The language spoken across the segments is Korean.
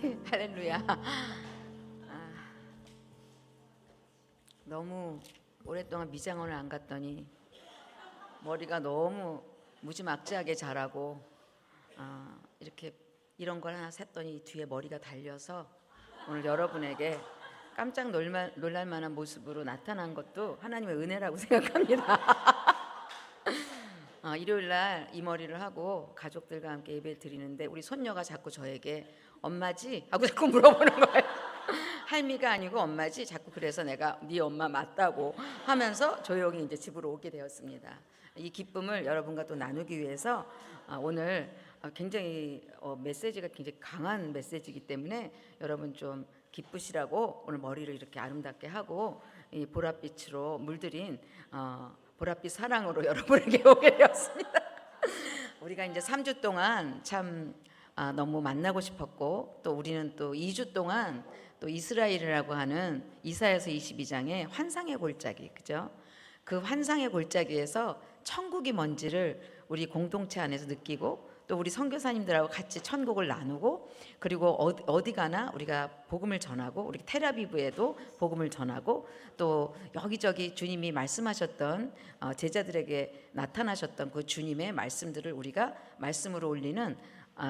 할렐루야. 너무 오랫동안 미장원을 안 갔더니 머리가 너무 무지막지하게 자라고 이렇게 이런 걸 하나 샜더니 뒤에 머리가 달려서 오늘 여러분에게 깜짝 놀랄 만한 모습으로 나타난 것도 하나님의 은혜라고 생각합니다. 일요일 날 이 머리를 하고 가족들과 함께 예배를 드리는데 우리 손녀가 자꾸 저에게 엄마지? 하고 자꾸 물어보는 거예요. 할미가 아니고 엄마지? 자꾸 그래서 내가 네 엄마 맞다고 하면서 조용히 이제 집으로 오게 되었습니다. 이 기쁨을 여러분과 또 나누기 위해서 오늘 굉장히 메시지가 굉장히 강한 메시지이기 때문에 여러분 좀 기쁘시라고 오늘 머리를 이렇게 아름답게 하고 이 보랏빛으로 물들인 보랏빛 사랑으로 여러분에게 오게 되었습니다. 우리가 이제 3주 동안 참 너무 만나고 싶었고 또 우리는 또 2주 동안 또 이스라엘이라고 하는 이사야서 22장의 환상의 골짜기, 그죠? 그 환상의 골짜기에서 천국이 뭔지를 우리 공동체 안에서 느끼고 또 우리 선교사님들하고 같이 천국을 나누고 그리고 어디 가나 우리가 복음을 전하고 우리 텔아비브에도 복음을 전하고 또 여기저기 주님이 말씀하셨던 제자들에게 나타나셨던 그 주님의 말씀들을 우리가 말씀으로 올리는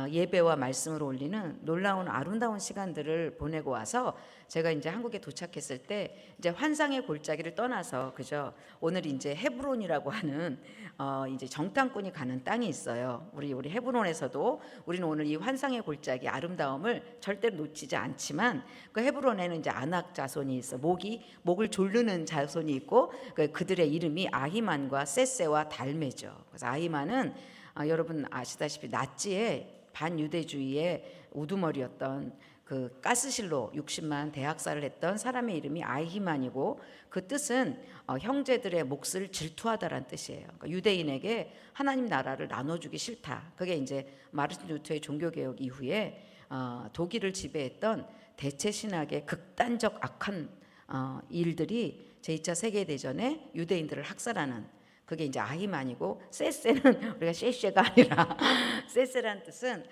예배와 말씀으로 올리는 놀라운 아름다운 시간들을 보내고 와서 제가 이제 한국에 도착했을 때 이제 환상의 골짜기를 떠나서 그죠? 오늘 이제 헤브론이라고 하는 이제 정탐꾼이 가는 땅이 있어요. 우리 헤브론에서도 우리는 오늘 이 환상의 골짜기 아름다움을 절대로 놓치지 않지만 그 헤브론에는 이제 아낙 자손이 있어. 목을 조르는 자손이 있고 그들의 이름이 아히만과 세세와 달메죠. 그래서 아히만은 여러분 아시다시피 나치의 반유대주의의 우두머리였던 그 가스실로 60만 대학살을 했던 사람의 이름이 아히만이고 그 뜻은 형제들의 몫을 질투하다라는 뜻이에요. 그러니까 유대인에게 하나님 나라를 나눠주기 싫다. 그게 이제 마르틴 루터의 종교개혁 이후에 독일을 지배했던 대체 신학의 극단적 악한 일들이 제2차 세계대전에 유대인들을 학살하는 그게 이제 아히만이고 세세는 우리가 셰셰가 아니라 세세라는 뜻은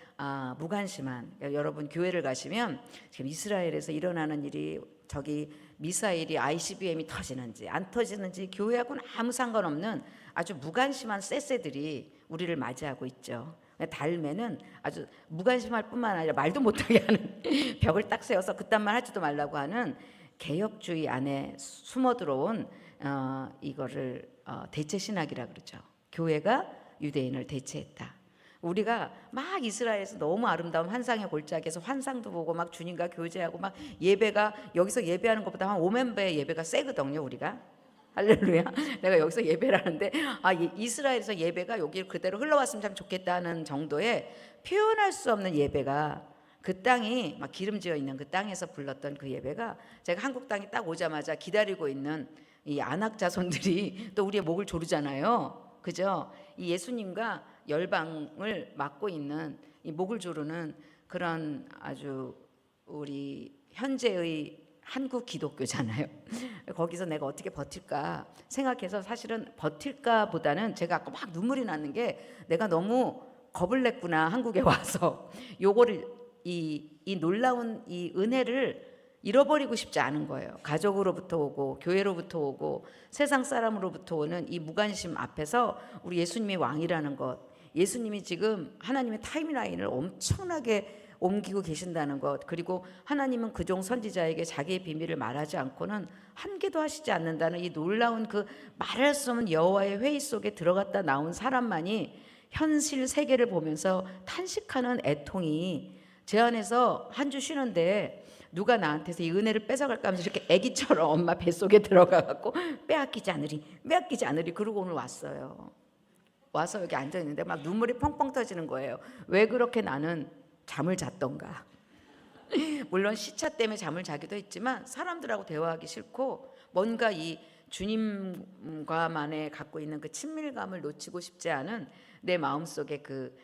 무관심한. 그러니까 여러분 교회를 가시면 지금 이스라엘에서 일어나는 일이 저기 미사일이 ICBM이 터지는지 안 터지는지 교회하고는 아무 상관없는 아주 무관심한 세세들이 우리를 맞이하고 있죠. 달매는 아주 무관심할 뿐만 아니라 말도 못하게 하는 벽을 딱 세워서 그딴 말 하지도 말라고 하는 개혁주의 안에 숨어 들어온 이거를 대체 신학이라 그러죠. 교회가 유대인을 대체했다. 우리가 막 이스라엘에서 너무 아름다운 환상의 골짜기에서 환상도 보고 막 주님과 교제하고 막 예배가 여기서 예배하는 것보다 한 5만 배 예배가 세거든요. 우리가 할렐루야. 내가 여기서 예배를 하는데 이스라엘에서 예배가 여기 그대로 흘러왔으면 참 좋겠다는 정도의 표현할 수 없는 예배가 그 땅이 막 기름지어 있는 그 땅에서 불렀던 그 예배가 제가 한국 땅에 딱 오자마자 기다리고 있는 이 안악 자손들이 또 우리의 목을 조르잖아요. 그죠? 이 예수님과 열방을 맡고 있는 이 목을 조르는 그런 아주 우리 현재의 한국 기독교잖아요. 거기서 내가 어떻게 버틸까 생각해서 사실은 버틸까 보다는 제가 아까 막 눈물이 나는 게 내가 너무 겁을 냈구나 한국에 와서 요거를 이 놀라운 이 은혜를 잃어버리고 싶지 않은 거예요. 가족으로부터 오고 교회로부터 오고 세상 사람으로부터 오는 이 무관심 앞에서 우리 예수님이 왕이라는 것, 예수님이 지금 하나님의 타임라인을 엄청나게 옮기고 계신다는 것, 그리고 하나님은 그종 선지자에게 자기의 비밀을 말하지 않고는 한 개도 하시지 않는다는 이 놀라운 그 말할 수 없는 여호와의 회의 속에 들어갔다 나온 사람만이 현실 세계를 보면서 탄식하는 애통이 제 안에서 한 주 쉬는데 누가 나한테서 이 은혜를 뺏어갈까 하면서 이렇게 애기처럼 엄마 뱃속에 들어가갖고 빼앗기지 않으리 그러고 오늘 왔어요. 와서 여기 앉아있는데 막 눈물이 펑펑 터지는 거예요. 왜 그렇게 나는 잠을 잤던가. 물론 시차 때문에 잠을 자기도 했지만 사람들하고 대화하기 싫고 뭔가 이 주님과만의 갖고 있는 그 친밀감을 놓치고 싶지 않은 내 마음속에 그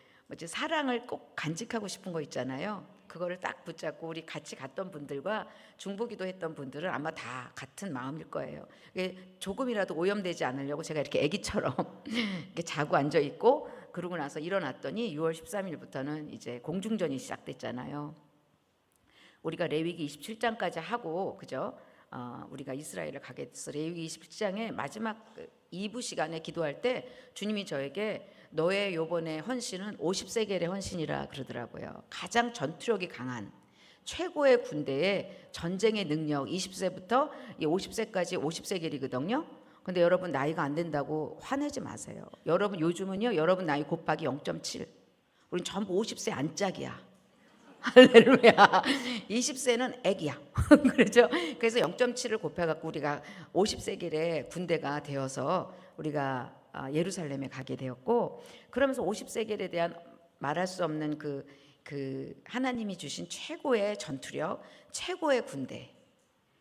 사랑을 꼭 간직하고 싶은 거 있잖아요. 그거를 딱 붙잡고 우리 같이 갔던 분들과 중보기도 했던 분들은 아마 다 같은 마음일 거예요. 조금이라도 오염되지 않으려고 제가 이렇게 애기처럼 이렇게 자고 앉아 있고 그러고 나서 일어났더니 6월 13일부터는 이제 공중전이 시작됐잖아요. 우리가 레위기 27장까지 하고 그죠? 우리가 이스라엘을 가게 됐어. 레위기 27장의 마지막 2부 시간에 기도할 때 주님이 저에게 너의 요번에 헌신은 50세겔의 헌신이라 그러더라고요. 가장 전투력이 강한 최고의 군대의 전쟁의 능력 20세부터 50세까지 50세겔이거든요. 근데 여러분 나이가 안 된다고 화내지 마세요. 여러분 요즘은요. 여러분 나이 곱하기 0.7. 우린 전부 50세 안짝이야. 할렐루야. 20세는 애기야. 그렇죠? 그래서 0.7을 곱해갖고 우리가 50세겔의 군대가 되어서 우리가 예루살렘에 가게 되었고, 그러면서 50세겔에 대한 말할 수 없는 그 하나님이 주신 최고의 전투력, 최고의 군대.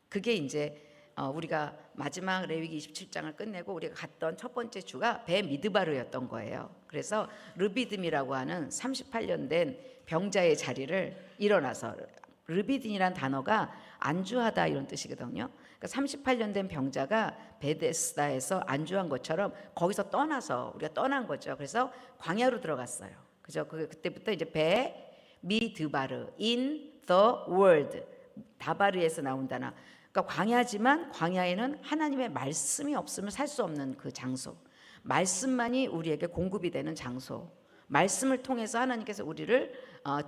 그게 이제 우리가 마지막 레위기 27장을 끝내고 우리가 갔던 첫 번째 주가 배 미드바르였던 거예요. 그래서 르비딤이라고 하는 38년 된 병자의 자리를 일어나서, 르비딤이란 단어가 안주하다 이런 뜻이거든요. 그러니까 38년 된 병자가 베데스다에서 안주한 것처럼 거기서 떠나서 우리가 떠난 거죠. 그래서 광야로 들어갔어요. 그죠? 그때부터 이제 배 미드바르 in the world, 다바르에서 나온 단어. 그러니까 광야지만 광야에는 하나님의 말씀이 없으면 살 수 없는 그 장소, 말씀만이 우리에게 공급이 되는 장소, 말씀을 통해서 하나님께서 우리를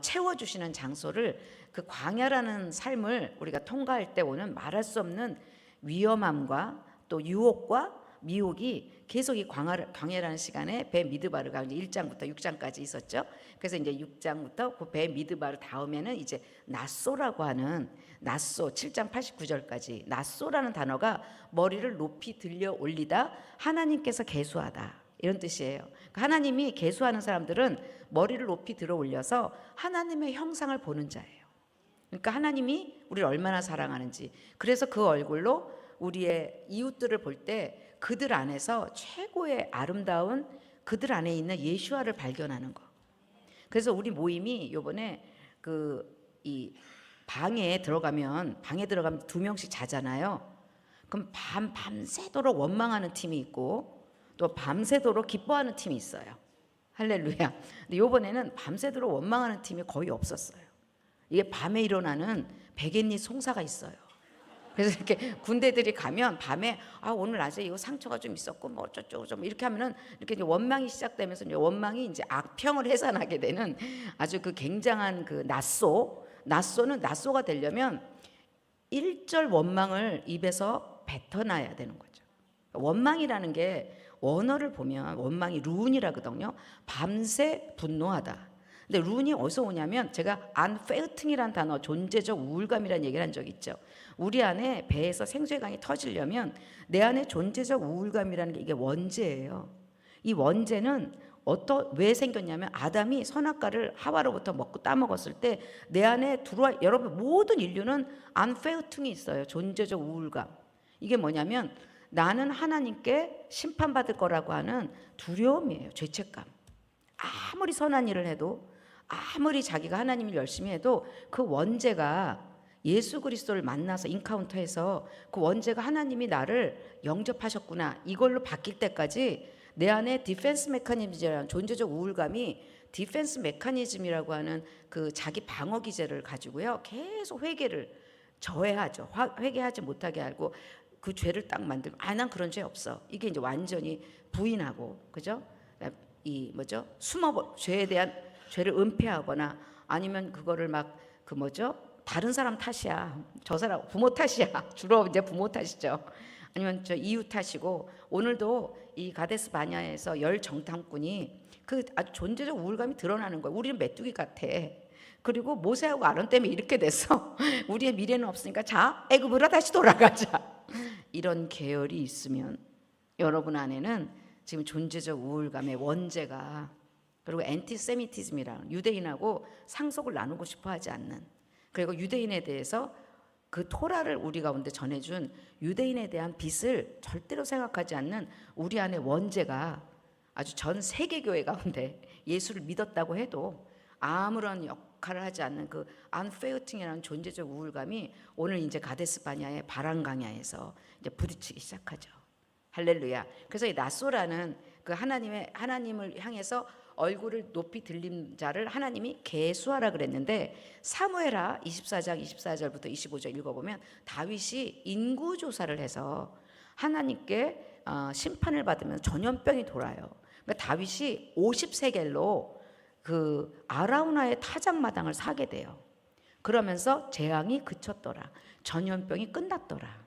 채워주시는 장소를, 그 광야라는 삶을 우리가 통과할 때 오는 말할 수 없는 위험함과 또 유혹과 미혹이 계속 이 광야라는 시간에 배 미드바르가 이제 1장부터 6장까지 있었죠. 그래서 이제 6장부터 그 배 미드바르 다음에는 이제 낫소라고 하는, 낫소 7장 89절까지 낫소라는 단어가 머리를 높이 들려 올리다, 하나님께서 계수하다 이런 뜻이에요. 그러니까 하나님이 계수하는 사람들은 머리를 높이 들어 올려서 하나님의 형상을 보는 자예요. 그러니까 하나님이 우리를 얼마나 사랑하는지, 그래서 그 얼굴로 우리의 이웃들을 볼 때 그들 안에서 최고의 아름다운 그들 안에 있는 예수아를 발견하는 거. 그래서 우리 모임이 요번에 이 방에 들어가면 2명씩 자잖아요. 그럼 밤새도록 원망하는 팀이 있고 또 밤새도록 기뻐하는 팀이 있어요. 할렐루야. 근데 요번에는 밤새도록 원망하는 팀이 거의 없었어요. 이게 밤에 일어나는 백엔니 송사가 있어요. 그래서 이렇게 군대들이 가면 밤에 오늘 낮에 이거 상처가 좀 있었고 뭐 어쩌고 좀 이렇게 하면은 이렇게 이제 원망이 시작되면서 이제 원망이 이제 악평을 해산하게 되는 아주 그 굉장한 그 낫소는 낫소가 되려면 1절 원망을 입에서 뱉어놔야 되는 거죠. 원망이라는 게 원어를 보면 원망이 루운이라거든요. 밤새 분노하다. 근데 루운이 어디서 오냐면, 제가 안페어팅이라는 단어, 존재적 우울감이라는 얘기를 한 적이 있죠. 우리 안에 배에서 생수의강이 터지려면 내 안에 존재적 우울감이라는 게 이게 원죄예요. 이 원죄는 왜 생겼냐면, 아담이 선악과를 하와로부터 먹고 따먹었을 때 내 안에 들어와, 여러분 모든 인류는 안페어팅이 있어요. 존재적 우울감. 이게 뭐냐면 나는 하나님께 심판받을 거라고 하는 두려움이에요. 죄책감. 아무리 선한 일을 해도, 아무리 자기가 하나님을 열심히 해도 그 원죄가 예수 그리스도를 만나서 인카운터해서 그 원죄가 하나님이 나를 영접하셨구나 이걸로 바뀔 때까지 내 안에 디펜스 메커니즘이라는 존재적 우울감이, 디펜스 메커니즘이라고 하는 그 자기 방어 기제를 가지고요 계속 회개를 저해하죠. 회개하지 못하게 하고 그 죄를 딱 만들고 난 그런 죄 없어. 이게 이제 완전히 부인하고, 그죠? 죄에 대한 죄를 은폐하거나 아니면 그거를 다른 사람 탓이야. 저 사람 부모 탓이야. 주로 이제 부모 탓이죠. 아니면 저 이웃 탓이고, 오늘도 이 가데스 바냐에서 열 정탐꾼이 그 아주 존재적 우울감이 드러나는 거예요. 우리는 메뚜기 같아. 그리고 모세하고 아론 때문에 이렇게 됐어. 우리의 미래는 없으니까 자, 애굽으로 다시 돌아가자. 이런 계열이 있으면 여러분 안에는 지금 존재적 우울감의 원죄가, 그리고 엔티세미티즘이랑 유대인하고 상속을 나누고 싶어 하지 않는, 그리고 유대인에 대해서 그 토라를 우리 가운데 전해준 유대인에 대한 빚을 절대로 생각하지 않는 우리 안에 원죄가 아주 전 세계 교회 가운데 예수를 믿었다고 해도 아무런 역할을 하지 않는 그 안페어팅이라는 존재적 우울감이 오늘 이제 가데스 바냐의 바람강야에서 이제 부딪히기 시작하죠. 할렐루야. 그래서 이 낫소라는 그 하나님을 향해서 얼굴을 높이 들린 자를 하나님이 계수하라 그랬는데 사무엘하 24장 24절부터 25절 읽어보면 다윗이 인구조사를 해서 하나님께 심판을 받으면 전염병이 돌아요. 그러니까 다윗이 50세겔로 그 아라우나의 타작마당을 사게 돼요. 그러면서 재앙이 그쳤더라. 전염병이 끝났더라.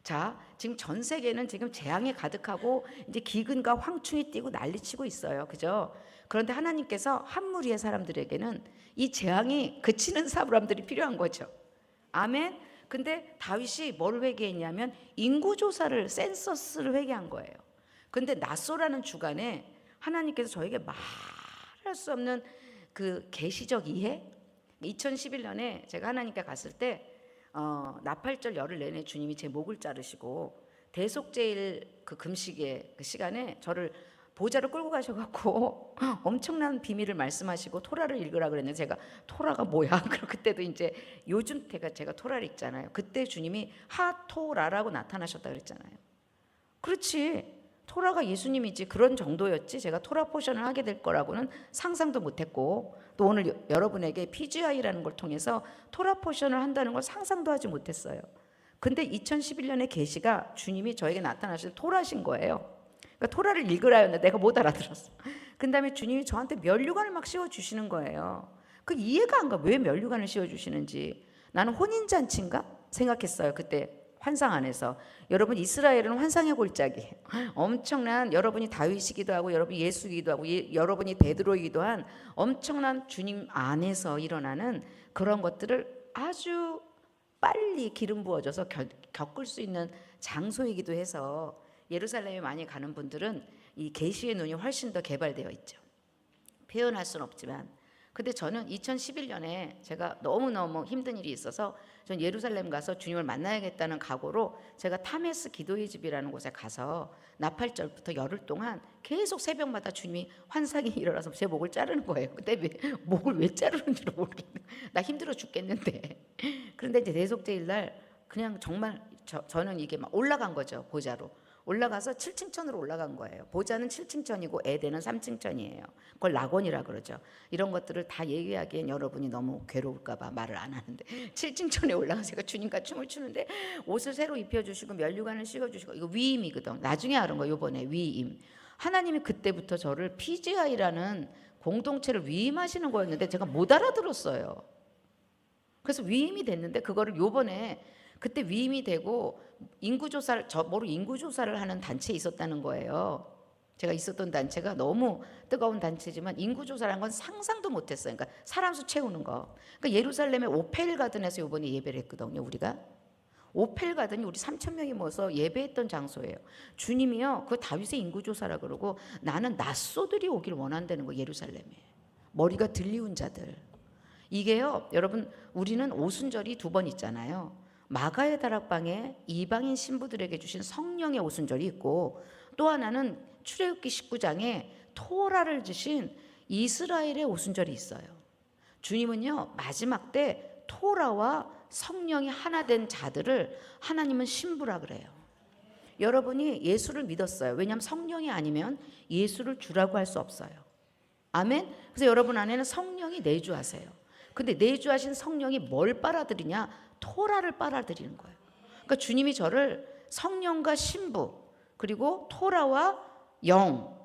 자, 지금 전 세계는 지금 재앙이 가득하고 이제 기근과 황충이 뛰고 난리치고 있어요. 그죠? 그런데 하나님께서 한 무리의 사람들에게는 이 재앙이 그치는 사람들이 필요한 거죠. 아멘. 근데 다윗이 뭘 회개했냐면 인구조사를, 센서스를 회개한 거예요. 근데 낫소라는 주간에 하나님께서 저에게 말할 수 없는 그 계시적 이해, 2011년에 제가 하나님께 갔을 때 나팔절 열흘 내내 주님이 제 목을 자르시고 대속제일 그 금식의 그 시간에 저를 보좌로 끌고 가셔갖고 엄청난 비밀을 말씀하시고 토라를 읽으라 그랬는데 제가 토라가 뭐야? 그리고 그때도 이제 요즘 제가 토라를 읽잖아요. 그때 주님이 하토라라고 나타나셨다 그랬잖아요. 그렇지. 토라가 예수님이지 그런 정도였지 제가 토라 포션을 하게 될 거라고는 상상도 못했고 또 오늘 여러분에게 PGI라는 걸 통해서 토라 포션을 한다는 걸 상상도 하지 못했어요. 근데 2011년의 계시가 주님이 저에게 나타나신 토라신 거예요. 그러니까 토라를 읽으라 했는데 내가 못 알아들었어. 그 다음에 주님이 저한테 면류관을 막 씌워주시는 거예요. 그 이해가 안 가. 왜 면류관을 씌워주시는지. 나는 혼인잔치인가 생각했어요. 그때 환상 안에서. 여러분 이스라엘은 환상의 골짜기예요. 엄청난 여러분이 다윗이기도 하고 여러분이 예수이기도 하고 여러분이 베드로이기도 한 엄청난 주님 안에서 일어나는 그런 것들을 아주 빨리 기름 부어져서 겪을 수 있는 장소이기도 해서 예루살렘에 많이 가는 분들은 이 계시의 눈이 훨씬 더 개발되어 있죠. 표현할 수는 없지만 근데 저는 2011년에 제가 너무너무 힘든 일이 있어서 전 예루살렘 가서 주님을 만나야겠다는 각오로 제가 타메스 기도의 집이라는 곳에 가서 나팔절부터 열흘 동안 계속 새벽마다 주님이 환상이 일어나서 제 목을 자르는 거예요. 그때 목을 왜 자르는지를 모르겠네. 나 힘들어 죽겠는데. 그런데 이제 대속제일 날 그냥 정말 저는 이게 막 올라간 거죠. 보좌로. 올라가서 7층천으로 올라간 거예요. 보좌는 7층천이고 에덴은 3층천이에요. 그걸 낙원이라 그러죠. 이런 것들을 다 얘기하기엔 여러분이 너무 괴로울까 봐 말을 안 하는데 7층천에 올라가서 제가 주님과 춤을 추는데 옷을 새로 입혀주시고 면류관을 씌워주시고 이거 위임이거든. 나중에 알은 거 요번에 위임. 하나님이 그때부터 저를 PGI라는 공동체를 위임하시는 거였는데 제가 못 알아들었어요. 그래서 위임이 됐는데 그거를 요번에 그때 위임이 되고 인구조사를 인구조사를 하는 단체에 있었다는 거예요. 제가 있었던 단체가 너무 뜨거운 단체지만 인구조사를 한 건 상상도 못했어요. 그러니까 사람 수 채우는 거. 그러니까 예루살렘의 오펠 가든에서 이번에 예배를 했거든요. 우리가 오펠 가든이 우리 3,000명이 모여서 예배했던 장소예요. 주님이요 그 다윗의 인구조사라 그러고 나는 낫소들이 오길 원한다는 거. 예루살렘에 머리가 들리운 자들. 이게요 여러분 우리는 오순절이 2번 있잖아요. 마가의 다락방에 이방인 신부들에게 주신 성령의 오순절이 있고 또 하나는 출애굽기 19장에 토라를 주신 이스라엘의 오순절이 있어요. 주님은요 마지막 때 토라와 성령이 하나 된 자들을 하나님은 신부라 그래요. 여러분이 예수를 믿었어요. 왜냐하면 성령이 아니면 예수를 주라고 할 수 없어요. 아멘. 그래서 여러분 안에는 성령이 내주하세요. 근데 내주하신 성령이 뭘 빨아들이냐? 토라를 빨아들이는 거예요. 그러니까 주님이 저를 성령과 신부 그리고 토라와 영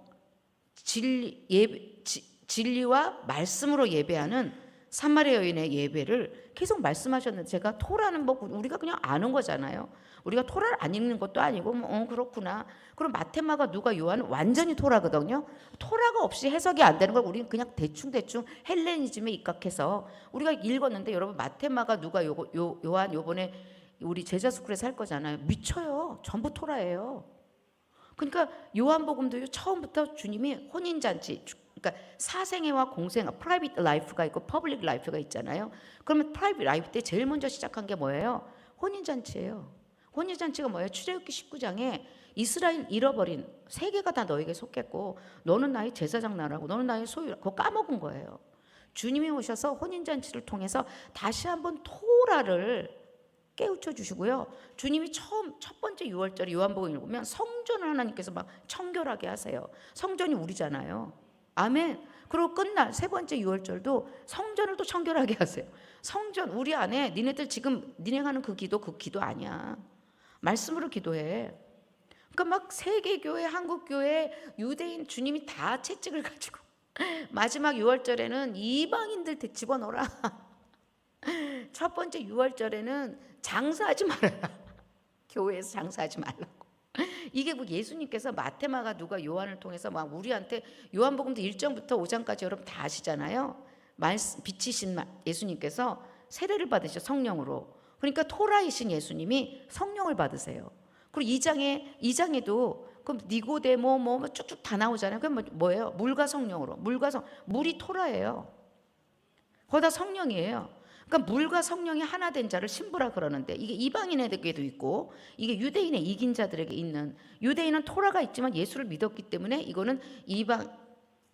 진리와 말씀으로 예배하는 사마리아 여인의 예배를 계속 말씀하셨는데 제가 토라는 뭐 우리가 그냥 아는 거잖아요. 우리가 토라를 안 읽는 것도 아니고 그렇구나. 그럼 마테마가 누가 요한은 완전히 토라거든요. 토라가 없이 해석이 안 되는 걸 우리는 그냥 대충 헬레니즘에 입각해서 우리가 읽었는데 여러분 마테마가 누가 요한 요번에 우리 제자 스쿨에서 할 거잖아요. 미쳐요. 전부 토라예요. 그러니까 요한복음도 처음부터 주님이 혼인잔치 그러니까 사생애와 공생애 프라이빗 라이프가 있고 퍼블릭 라이프가 있잖아요. 그러면 프라이빗 라이프 때 제일 먼저 시작한 게 뭐예요? 혼인잔치예요. 혼인잔치가 뭐예요? 출애굽기 19장에 이스라엘 잃어버린 세계가 다 너에게 속했고 너는 나의 제사장 나라고 너는 나의 소유라 그거 까먹은 거예요. 주님이 오셔서 혼인잔치를 통해서 다시 한번 토라를 깨우쳐 주시고요. 주님이 첫 번째 6월절에 요한복음 읽으면 성전을 하나님께서 막 청결하게 하세요. 성전이 우리잖아요. 아멘. 그리고 끝날 세 번째 유월절도 성전을 또 청결하게 하세요. 성전 우리 안에 니네들 지금 니네 하는 그 기도 아니야. 말씀으로 기도해. 그러니까 막 세계교회, 한국교회, 유대인 주님이 다 채찍을 가지고 마지막 유월절에는 이방인들 집어넣어라. 첫 번째 유월절에는 장사하지 말아라. 교회에서 장사하지 말라고. 이게 뭐 예수님께서 마테마가 누가 요한을 통해서 막 우리한테 요한복음도 1장부터 5장까지 여러분 다 아시잖아요. 빛이신 예수님께서 세례를 받으셔 성령으로. 그러니까 토라이신 예수님이 성령을 받으세요. 그리고 2장에도 그럼 니고데모 뭐 쭉쭉 다 나오잖아요. 그럼 뭐예요? 물과 성령으로. 물이 토라예요. 거기다 성령이에요. 그러니까 물과 성령이 하나 된 자를 신부라 그러는데 이게 이방인에게도 있고 이게 유대인의 이긴 자들에게 있는, 유대인은 토라가 있지만 예수를 믿었기 때문에 이거는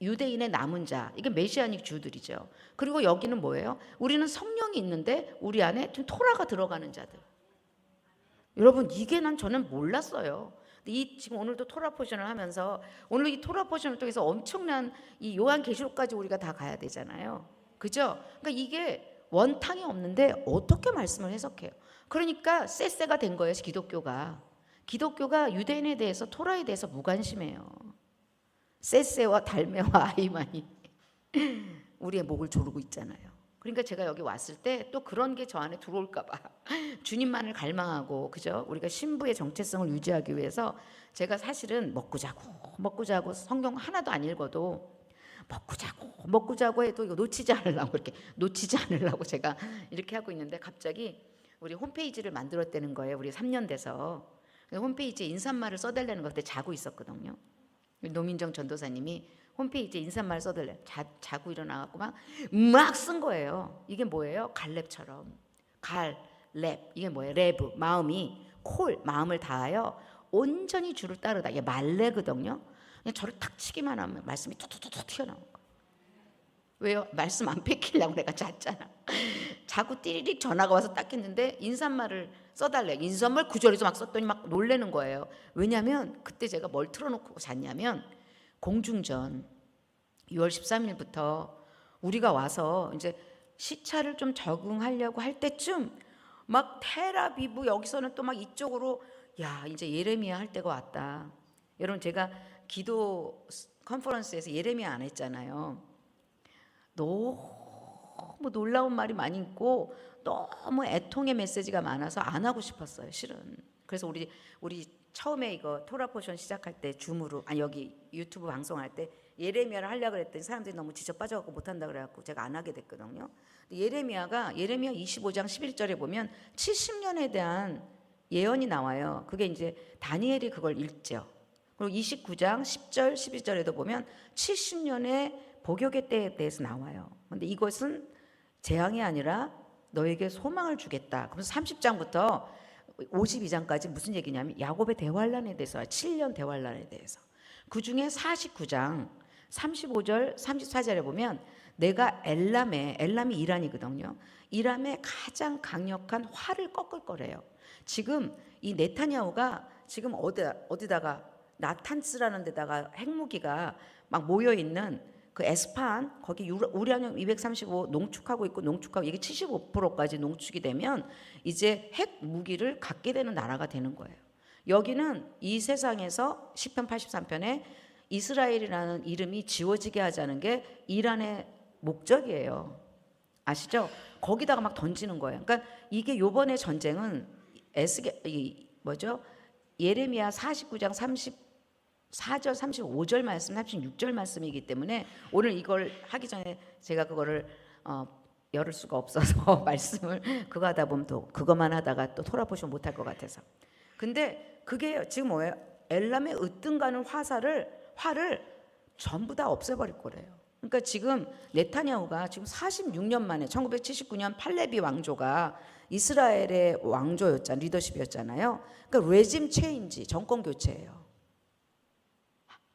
유대인의 남은 자, 이게 메시아닉 주들이죠. 그리고 여기는 뭐예요? 우리는 성령이 있는데 우리 안에 좀 토라가 들어가는 자들. 여러분 이게 저는 몰랐어요. 지금 오늘도 토라 포션을 하면서 오늘 이 토라 포션을 통해서 엄청난 이 요한계시록까지 우리가 다 가야 되잖아요. 그죠? 그러니까 이게 원탕이 없는데 어떻게 말씀을 해석해요? 그러니까 쎄쎄가 된 거예요. 기독교가 유대인에 대해서 토라에 대해서 무관심해요. 쎄쎄와 달매와 아이만이 우리의 목을 조르고 있잖아요. 그러니까 제가 여기 왔을 때 또 그런 게 저 안에 들어올까 봐 주님만을 갈망하고, 그죠? 우리가 신부의 정체성을 유지하기 위해서 제가 사실은 먹고 자고 성경 하나도 안 읽어도 먹고 자고 해도 이거 놓치지 않으려고 제가 이렇게 하고 있는데 갑자기 우리 홈페이지를 만들었다는 거예요. 우리 3년 돼서 홈페이지에 인사말을 써달라는 거 그때 자고 있었거든요. 노민정 전도사님이 홈페이지에 인사말 써달래. 자고 일어나갖고 막 쓴 거예요. 이게 뭐예요? 갈렙처럼. 이게 뭐예요? 레브, 마음이 마음을 다하여 온전히 주를 따르다. 이게 말레거든요. 그냥 저를 탁 치기만 하면 말씀이 툭툭툭 튀어나온 거예요. 왜요? 말씀 안 뺏기려고 내가 잤잖아. 자꾸 띠리릭 전화가 와서 딱 했는데 인사말을 써달래. 인사말 구절에서 막 썼더니 막 놀래는 거예요. 왜냐하면 그때 제가 뭘 틀어놓고 잤냐면 공중전 6월 13일부터 우리가 와서 이제 시차를 좀 적응하려고 할 때쯤 막 텔아비브 여기서는 또 막 이쪽으로 이제 예레미야 할 때가 왔다. 여러분 제가 기도 컨퍼런스에서 예레미야 안 했잖아요. 너무 놀라운 말이 많이 있고 너무 애통의 메시지가 많아서 안 하고 싶었어요, 실은. 그래서 우리 처음에 이거 토라 포션 시작할 때 줌으로 여기 유튜브 방송할 때 예레미야를 하려고 그랬더니 사람들이 너무 지쳐 빠져갖고 못한다 그래갖고 제가 안 하게 됐거든요. 예레미야 25장 11절에 보면 70년에 대한 예언이 나와요. 그게 이제 다니엘이 그걸 읽죠. 그리고 29장 10절 12절에도 보면 70년의 복역의 때에 대해서 나와요. 근데 이것은 재앙이 아니라 너에게 소망을 주겠다. 그래서 30장부터 52장까지 무슨 얘기냐면 야곱의 대환란에 대해서 7년 대환란에 대해서. 그중에 49장 35절 34절에 보면 내가 엘람이 이란이거든요. 이란의 가장 강력한 활을 꺾을 거래요. 지금 이 네타냐후가 지금 어디다가 나탄스라는 데다가 핵무기가 막 모여 있는 그 에스파한 거기 우라늄 235 농축하고 있고 이게 75%까지 농축이 되면 이제 핵 무기를 갖게 되는 나라가 되는 거예요. 여기는 이 세상에서 시편 83편에 이스라엘이라는 이름이 지워지게 하자는 게 이란의 목적이에요. 아시죠? 거기다가 막 던지는 거예요. 그러니까 이게 요번에 전쟁은 예레미야 49장 34절 35절 말씀 36절 말씀이기 때문에 오늘 이걸 하기 전에 제가 그거를 열을 수가 없어서 말씀을 그거 하다 보면 또 그것만 하다가 또 토라포션 못할 것 같아서. 근데 그게 지금 뭐예요? 엘람의 으뜸가는 활을 전부 다 없애버릴 거래요. 그러니까 지금 네타냐후가 지금 46년 만에 1979년 팔레비 왕조가 이스라엘의 왕조였잖아요. 리더십이었잖아요. 그러니까 레짐 체인지, 정권 교체예요.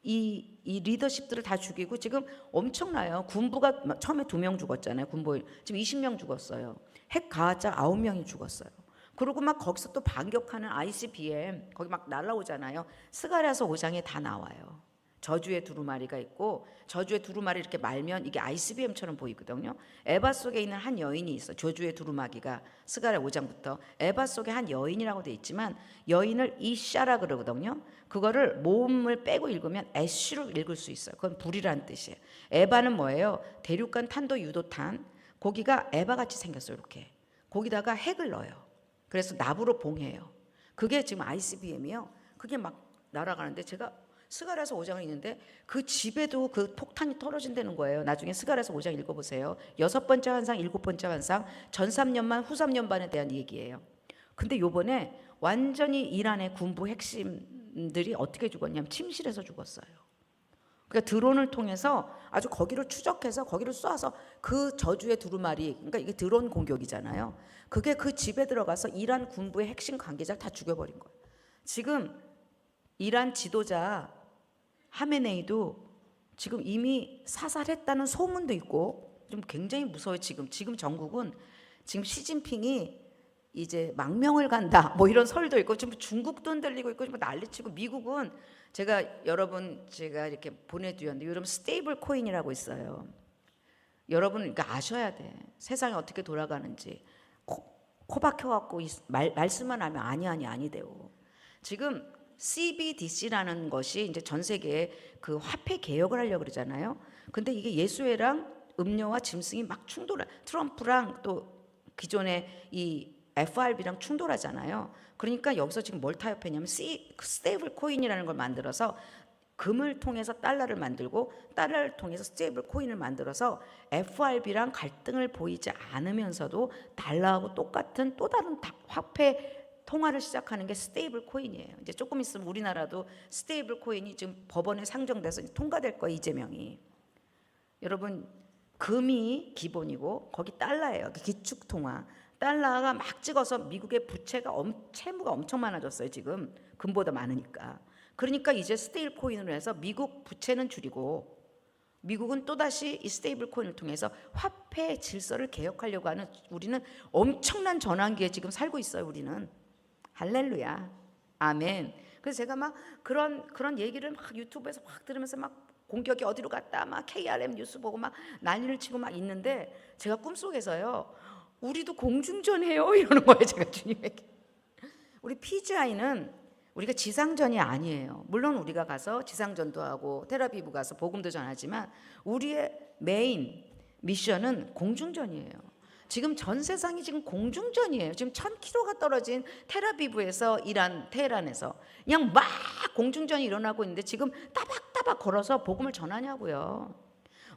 이 리더십들을 다 죽이고 지금 엄청나요. 군부가 처음에 2명 죽었잖아요. 군부 지금 20명 죽었어요. 핵 가하자 9명이 죽었어요. 그리고 막 거기서 또 반격하는 ICBM 거기 막 날라오잖아요. 스가랴서 5장에 다 나와요. 저주의 두루마리가 있고, 저주의 두루마리 이렇게 말면 이게 ICBM처럼 보이거든요. 에바 속에 있는 한 여인이 있어. 저주의 두루마기가 스가랴 5장부터 에바 속에 한 여인이라고 돼 있지만 여인을 이샤라 그러거든요. 그거를 모음을 빼고 읽으면 애쉬로 읽을 수 있어요. 그건 불이라는 뜻이에요. 에바는 뭐예요? 대륙간 탄도 유도탄. 거기가 에바같이 생겼어요. 이렇게. 거기다가 핵을 넣어요. 그래서 나부로 봉해요. 그게 지금 ICBM이요. 그게 막 날아가는데 제가 스가랴서 5장을 읽는데 그 집에도 그 폭탄이 떨어진다는 거예요. 나중에 스가랴서 5장 읽어보세요. 6번째 환상, 7번째 환상, 전 3년만 후 3년반에 대한 얘기예요. 근데 요번에 완전히 이란의 군부 핵심들이 어떻게 죽었냐면 침실에서 죽었어요. 그러니까 드론을 통해서 아주 거기를 추적해서 거기를 쏴서 그 저주의 두루마리, 그러니까 이게 드론 공격이잖아요. 그게 그 집에 들어가서 이란 군부의 핵심 관계자를 다 죽여버린 거예요. 지금 이란 지도자 하메네이도 지금 이미 사살했다는 소문도 있고 좀 굉장히 무서워요. 지금 전국은 지금 시진핑이 이제 망명을 간다 뭐 이런 설도 있고 지금 중국도 흔들리고 있고 지금 난리치고 미국은 제가 이렇게 보내드렸는데 여러분 스테이블 코인이라고 있어요. 여러분 그러니까 아셔야 돼. 세상이 어떻게 돌아가는지. 코 박혀갖고 말씀만 하면 아니 돼요. 지금 CBDC라는 것이 이제 전 세계에 그 화폐 개혁을 하려고 그러잖아요. 근데 이게 예수회랑 음료와 짐승이 막 트럼프랑 또 기존의 이 FRB랑 충돌하잖아요. 그러니까 여기서 지금 뭘 타협했냐면 스테이블 코인이라는 걸 만들어서 금을 통해서 달러를 만들고 달러를 통해서 스테이블 코인을 만들어서 FRB랑 갈등을 보이지 않으면서도 달러하고 똑같은 또 다른 화폐 통화를 시작하는 게 스테이블 코인이에요. 이제 조금 있으면 우리나라도 스테이블 코인이 지금 법원에 상정돼서 통과될 거예요. 이재명이. 여러분 금이 기본이고 거기 달러예요. 기축 통화. 달러가 막 찍어서 미국의 부채가 채무가 엄청 많아졌어요. 지금 금보다 많으니까. 그러니까 이제 스테이블 코인으로 해서 미국 부채는 줄이고 미국은 또다시 이 스테이블 코인을 통해서 화폐 질서를 개혁하려고 하는 우리는 엄청난 전환기에 지금 살고 있어요. 우리는. 할렐루야. 아멘. 그래서 제가 막 그런 얘기를 막 유튜브에서 막 들으면서 막 공격이 어디로 갔다 막 KRM 뉴스 보고 막 난리를 치고 막 있는데 제가 꿈속에서요. 우리도 공중전해요 이러는 거예요. 제가 주님에게. 우리 PGI는 우리가 지상전이 아니에요. 물론 우리가 가서 지상전도 하고 텔아비브 가서 복음도 전하지만 우리의 메인 미션은 공중전이에요. 지금 전 세상이 지금 공중전이에요. 지금 1000km가 떨어진 텔아비브에서 테헤란에서 그냥 막 공중전이 일어나고 있는데 지금 따박따박 걸어서 복음을 전하냐고요.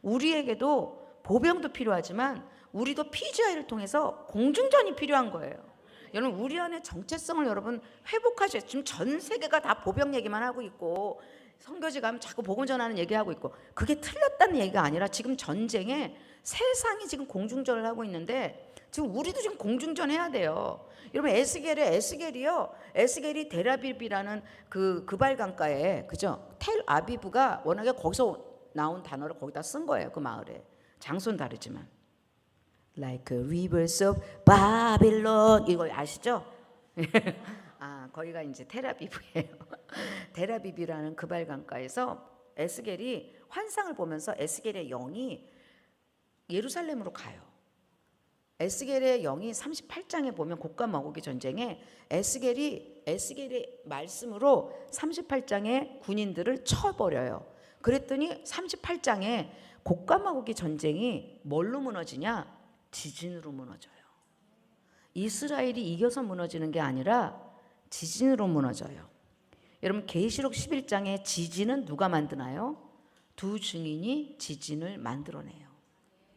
우리에게도 보병도 필요하지만 우리도 PGI를 통해서 공중전이 필요한 거예요. 여러분 우리 안에 정체성을 여러분 회복하셔야. 지금 전 세계가 다 보병 얘기만 하고 있고 선교지 가면 자꾸 복음 전하는 얘기하고 있고 그게 틀렸다는 얘기가 아니라 지금 전쟁에 세상이 지금 공중전을 하고 있는데 지금 우리도 지금 공중전 해야 돼요. 여러분 에스겔이 델아비브라는 그 그발강가에 그죠? 텔아비브가 워낙에 거기서 나온 단어를 거기다 쓴 거예요. 그 마을에. 장소는 다르지만 Like a rivers of Babylon 이거 아시죠? 거기가 이제 텔아비브예요. 텔아비브라는 그발강가에서 에스겔이 환상을 보면서 에스겔의 영이 예루살렘으로 가요. 에스겔의 영이 38장에 보면 곡과 마고기 전쟁에 에스겔의 말씀으로 38장의 군인들을 쳐버려요. 그랬더니 38장에 곡과 마고기 전쟁이 뭘로 무너지냐? 지진으로 무너져요. 이스라엘이 이겨서 무너지는 게 아니라 지진으로 무너져요. 여러분 계시록 11장의 지진은 누가 만드나요? 두 증인이 지진을 만들어내요.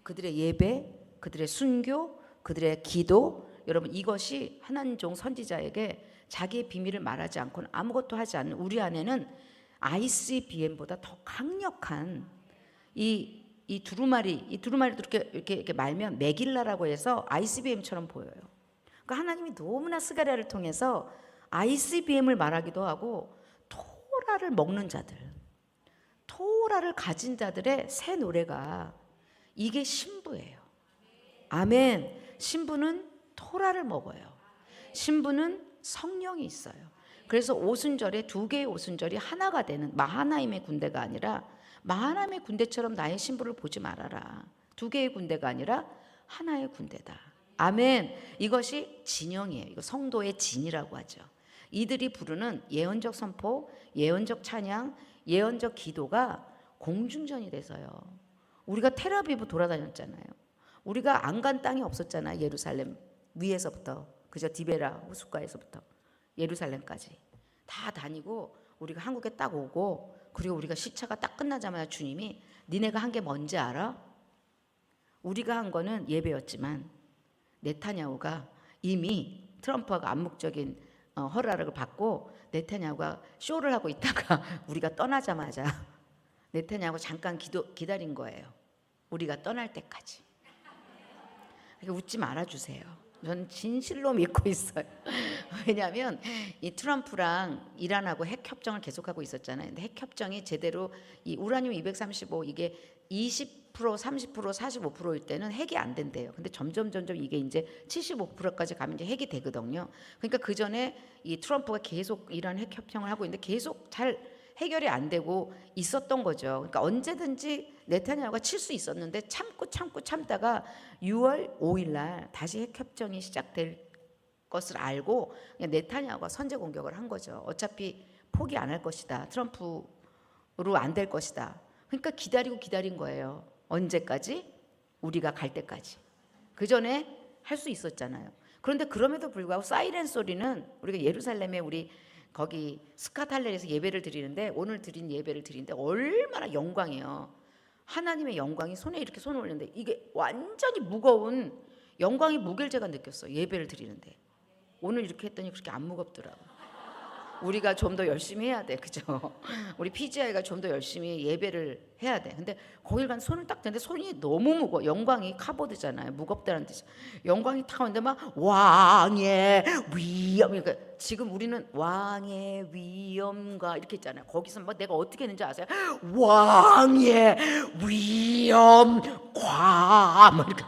그들의 예배, 그들의 순교, 그들의 기도. 여러분 이것이 하나님 종 선지자에게 자기의 비밀을 말하지 않고는 아무것도 하지 않는 우리 안에는 ICBM보다 더 강력한 이 두루마리도 이렇게 말면 메길라라고 해서 ICBM처럼 보여요. 그러니까 하나님이 너무나 스가랴를 통해서 ICBM을 말하기도 하고 토라를 먹는 자들, 토라를 가진 자들의 새 노래가 이게 신부예요. 아멘. 신부는 토라를 먹어요. 신부는 성령이 있어요. 그래서 오순절에 두 개의 오순절이 하나가 되는 마하나임의 군대가 아니라 마하나임의 군대처럼 나의 신부를 보지 말아라. 두 개의 군대가 아니라 하나의 군대다. 아멘. 이것이 진영이에요. 이거 성도의 진이라고 하죠. 이들이 부르는 예언적 선포, 예언적 찬양, 예언적 기도가 공중전이 돼서요. 우리가 텔아비브 돌아다녔잖아요. 우리가 안 간 땅이 없었잖아요. 예루살렘 위에서부터, 그저 디베라 호숫가에서부터 예루살렘까지 다 다니고 우리가 한국에 딱 오고, 그리고 우리가 시차가 딱 끝나자마자 주님이 니네가 한 게 뭔지 알아? 우리가 한 거는 예배였지만 네타냐후가 이미 트럼프가 암묵적인 허락을 받고 네타냐후가 쇼를 하고 있다가 우리가 떠나자마자 네타냐후가 잠깐 기다린 거예요. 우리가 떠날 때까지. 그러니까 웃지 말아주세요. 저는 진실로 믿고 있어요. 왜냐하면 이 트럼프랑 이란하고 핵 협정을 계속하고 있었잖아요. 근데 핵 협정이 제대로 이 우라늄 235 이게 20% 30% 45%일 때는 핵이 안 된대요. 근데 점점 이게 이제 75%까지 가면 이제 핵이 되거든요. 그러니까 그 전에 이 트럼프가 계속 이란 핵 협정을 하고 있는데 계속 잘 해결이 안 되고 있었던 거죠. 그러니까 언제든지 네타냐후가 칠 수 있었는데 참다가 6월 5일 날 다시 핵 협정이 시작될 것을 알고 그냥 네타냐후가 선제 공격을 한 거죠. 어차피 포기 안 할 것이다. 트럼프로 안 될 것이다. 그러니까 기다린 거예요. 언제까지? 우리가 갈 때까지. 그 전에 할 수 있었잖아요. 그런데 그럼에도 불구하고 사이렌 소리는 우리가 예루살렘에 우리 거기 스카탈렐에서 예배를 드리는데, 오늘 드린 예배를 드리는데 얼마나 영광이에요. 하나님의 영광이 손에 이렇게 손을 올리는데 이게 완전히 무거운 영광의 무게를 제가 느꼈어요. 예배를 드리는데 오늘 이렇게 했더니 그렇게 안 무겁더라고요. 우리가 좀 더 열심히 해야 돼, 그죠? 우리 PGI가 좀 더 열심히 예배를 해야 돼. 근데 거길 간 손을 딱 대는데 손이 너무 무거워. 영광이 카보드잖아요. 무겁다는 뜻이. 영광이 탁 오는데 막 왕의 위엄. 그러니까 지금 우리는 왕의 위엄과 이렇게 있잖아요. 거기서 막 내가 어떻게 했는지 아세요? 왕의 위엄과 막 이렇게.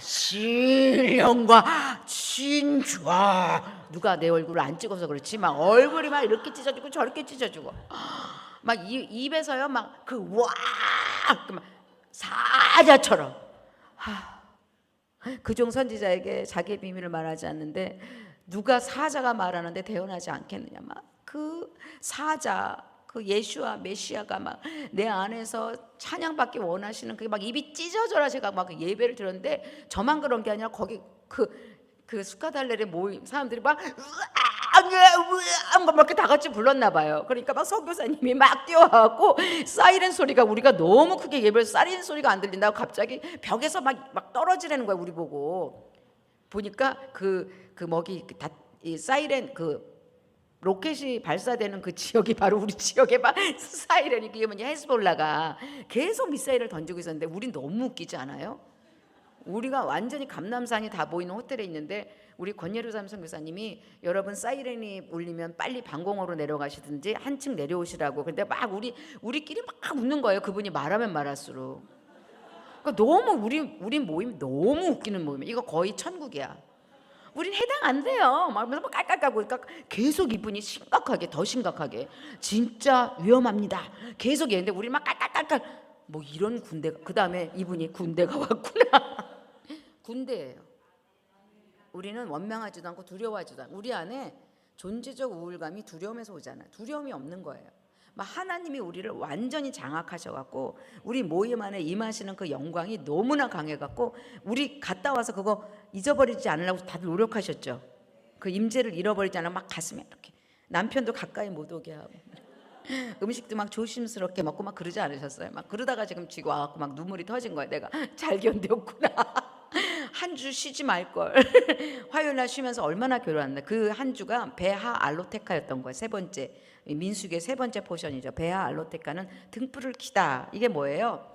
신령과 진주와 누가 내 얼굴을 안 찍어서 그렇지 막 얼굴이 막 이렇게 찢어지고 저렇게 찢어지고 막 입에서요 막 그 와 막 사자처럼 그종 선지자에게 자기의 비밀을 말하지 않는데 누가 사자가 말하는데 대언하지 않겠느냐. 막 그 사자 그 예수와 메시아가 막 내 안에서 찬양받기 원하시는 그게 막 입이 찢어져라. 제가 막 예배를 드렸는데 저만 그런 게 아니라 거기 그 스카달렐에 모인 사람들이 막 이렇게 다 같이 불렀나 봐요. 그러니까 막 선교사님이 막 뛰어와갖고 사이렌 소리가 우리가 너무 크게 예배해서 사이렌 소리가 안 들린다고 갑자기 벽에서 막 떨어지라는 거야. 우리 보고 보니까 이 사이렌 로켓이 발사되는 그 지역이 바로 우리 지역에 막 사이렌이 그게 뭐냐 헤즈볼라가 계속 미사일을 던지고 있었는데 우린 너무 웃기지 않아요? 우리가 완전히 감람산이 다 보이는 호텔에 있는데 우리 권예루삼 선교사님이 여러분 사이렌이 울리면 빨리 방공호로 내려가시든지 한층 내려오시라고. 근데 막 우리끼리 막 웃는 거예요. 그분이 말하면 말할수록. 그러니까 너무 우리 모임 너무 웃기는 모임이에요. 이거 거의 천국이야. 우린 해당 안 돼요. 막 깔깔깔고 그러니까 계속 이분이 더 심각하게 진짜 위험합니다. 계속 얘기했는데 우리 막 깔깔깔깔 뭐 이런 군대가 그 다음에 이분이 군대가 왔구나. 군대예요. 우리는 원망하지도 않고 두려워하지도 않고 우리 안에 존재적 우울감이 두려움에서 오잖아요. 두려움이 없는 거예요. 막 하나님이 우리를 완전히 장악하셔갖고 우리 모임 안에 임하시는 그 영광이 너무나 강해갖고 우리 갔다 와서 그거 잊어버리지 않으려고 다들 노력하셨죠. 그 임재를 잃어버리지 않으면 막 가슴에 이렇게 남편도 가까이 못 오게 하고 음식도 막 조심스럽게 먹고 막 그러지 않으셨어요? 막 그러다가 지금 지고 와갖고 막 눈물이 터진 거예요. 내가 잘 견뎠구나. 한 주 쉬지 말걸. 화요일 날 쉬면서 얼마나 괴로웠는데 그 한 주가 베하 알로테카였던 거예요. 세 번째 민수기의 세 번째 포션이죠. 베하 알로테카는 등불을 키다. 이게 뭐예요?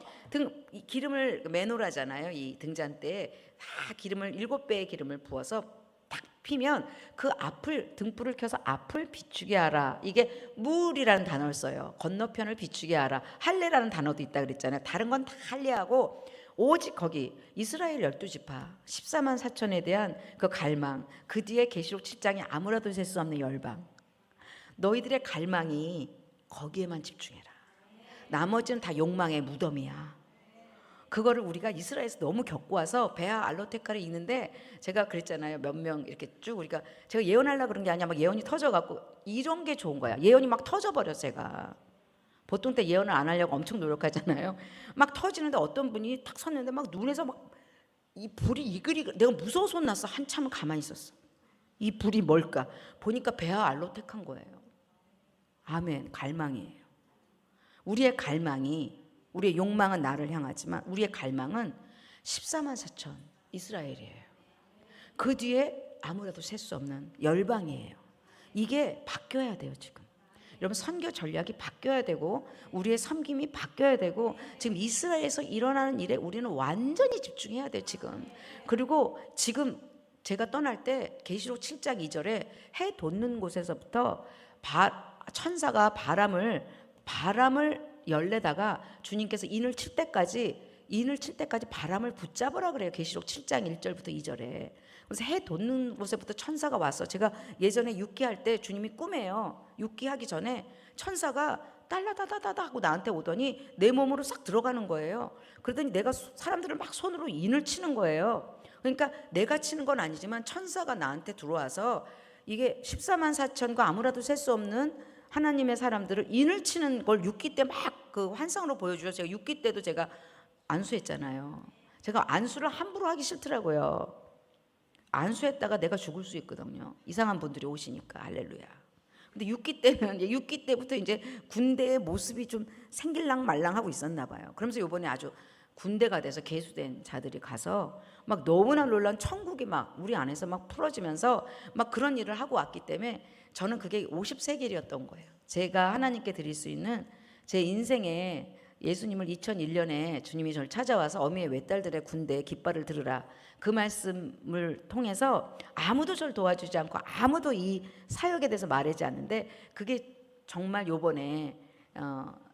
기름을 메노라잖아요. 이 등잔대에 다 기름을 7배의 기름을 부어서 딱 피면 그 앞을 등불을 켜서 앞을 비추게 하라. 이게 물이라는 단어를 써요. 건너편을 비추게 하라. 할례라는 단어도 있다 그랬잖아요. 다른 건 다 할례하고 오직 거기 이스라엘 12지파 14만 4천에 대한 그 갈망, 그 뒤에 계시록 7장에 아무라도 셀 수 없는 열방, 너희들의 갈망이 거기에만 집중해라. 나머지는 다 욕망의 무덤이야. 그거를 우리가 이스라엘에서 너무 겪고 와서 베아 알로테카를 읽는데 제가 그랬잖아요. 몇 명 이렇게 쭉 우리가 제가 예언하려고 그런 게 아니야. 막 예언이 터져갖고 이런 게 좋은 거야. 예언이 막 터져버렸어. 제가 보통 때 예언을 안 하려고 엄청 노력하잖아요. 막 터지는데 어떤 분이 탁 섰는데 막 눈에서 막 이 불이 이글이글, 내가 무서워서 혼났어. 한참을 가만히 있었어. 이 불이 뭘까 보니까 베아 알로테카인 거예요. 아멘. 갈망이에요. 우리의 갈망이, 우리의 욕망은 나를 향하지만 우리의 갈망은 14만 4천 이스라엘이에요. 그 뒤에 아무래도 셀 수 없는 열방이에요. 이게 바뀌어야 돼요. 지금 여러분 선교 전략이 바뀌어야 되고 우리의 섬김이 바뀌어야 되고 지금 이스라엘에서 일어나는 일에 우리는 완전히 집중해야 돼요. 지금. 그리고 지금 제가 떠날 때 계시록 7장 2절에 해 돋는 곳에서부터 천사가 바람을 열내다가 주님께서 인을 칠 때까지 바람을 붙잡으라 그래요. 계시록 7장 1절부터 2절에. 그래서 해 돋는 곳에부터 천사가 왔어. 제가 예전에 육기할 때 주님이 꿈에요. 육기하기 전에 천사가 딸라다다다다 하고 나한테 오더니 내 몸으로 싹 들어가는 거예요. 그러더니 내가 사람들을 막 손으로 인을 치는 거예요. 그러니까 내가 치는 건 아니지만 천사가 나한테 들어와서 이게 14만 4천과 아무라도 셀 수 없는 하나님의 사람들을 인을 치는 걸 육기 때 막 그 환상으로 보여주셔서 제가 육기 때도 제가 안수했잖아요. 제가 안수를 함부로 하기 싫더라고요. 안수했다가 내가 죽을 수 있거든요. 이상한 분들이 오시니까. 할렐루야. 근데 육기 때부터 이제 군대의 모습이 좀 생길랑 말랑하고 있었나 봐요. 그러면서 이번에 아주 군대가 돼서 계수된 자들이 가서 막 너무나 놀란 천국이 막 우리 안에서 막 풀어지면서 막 그런 일을 하고 왔기 때문에 저는 그게 50세겔이었던 거예요. 제가 하나님께 드릴 수 있는 제 인생에 예수님을 2001년에 주님이 저를 찾아와서 어미의 외딸들의 군대에 깃발을 들으라 그 말씀을 통해서 아무도 저를 도와주지 않고 아무도 이 사역에 대해서 말하지 않는데 그게 정말 요번에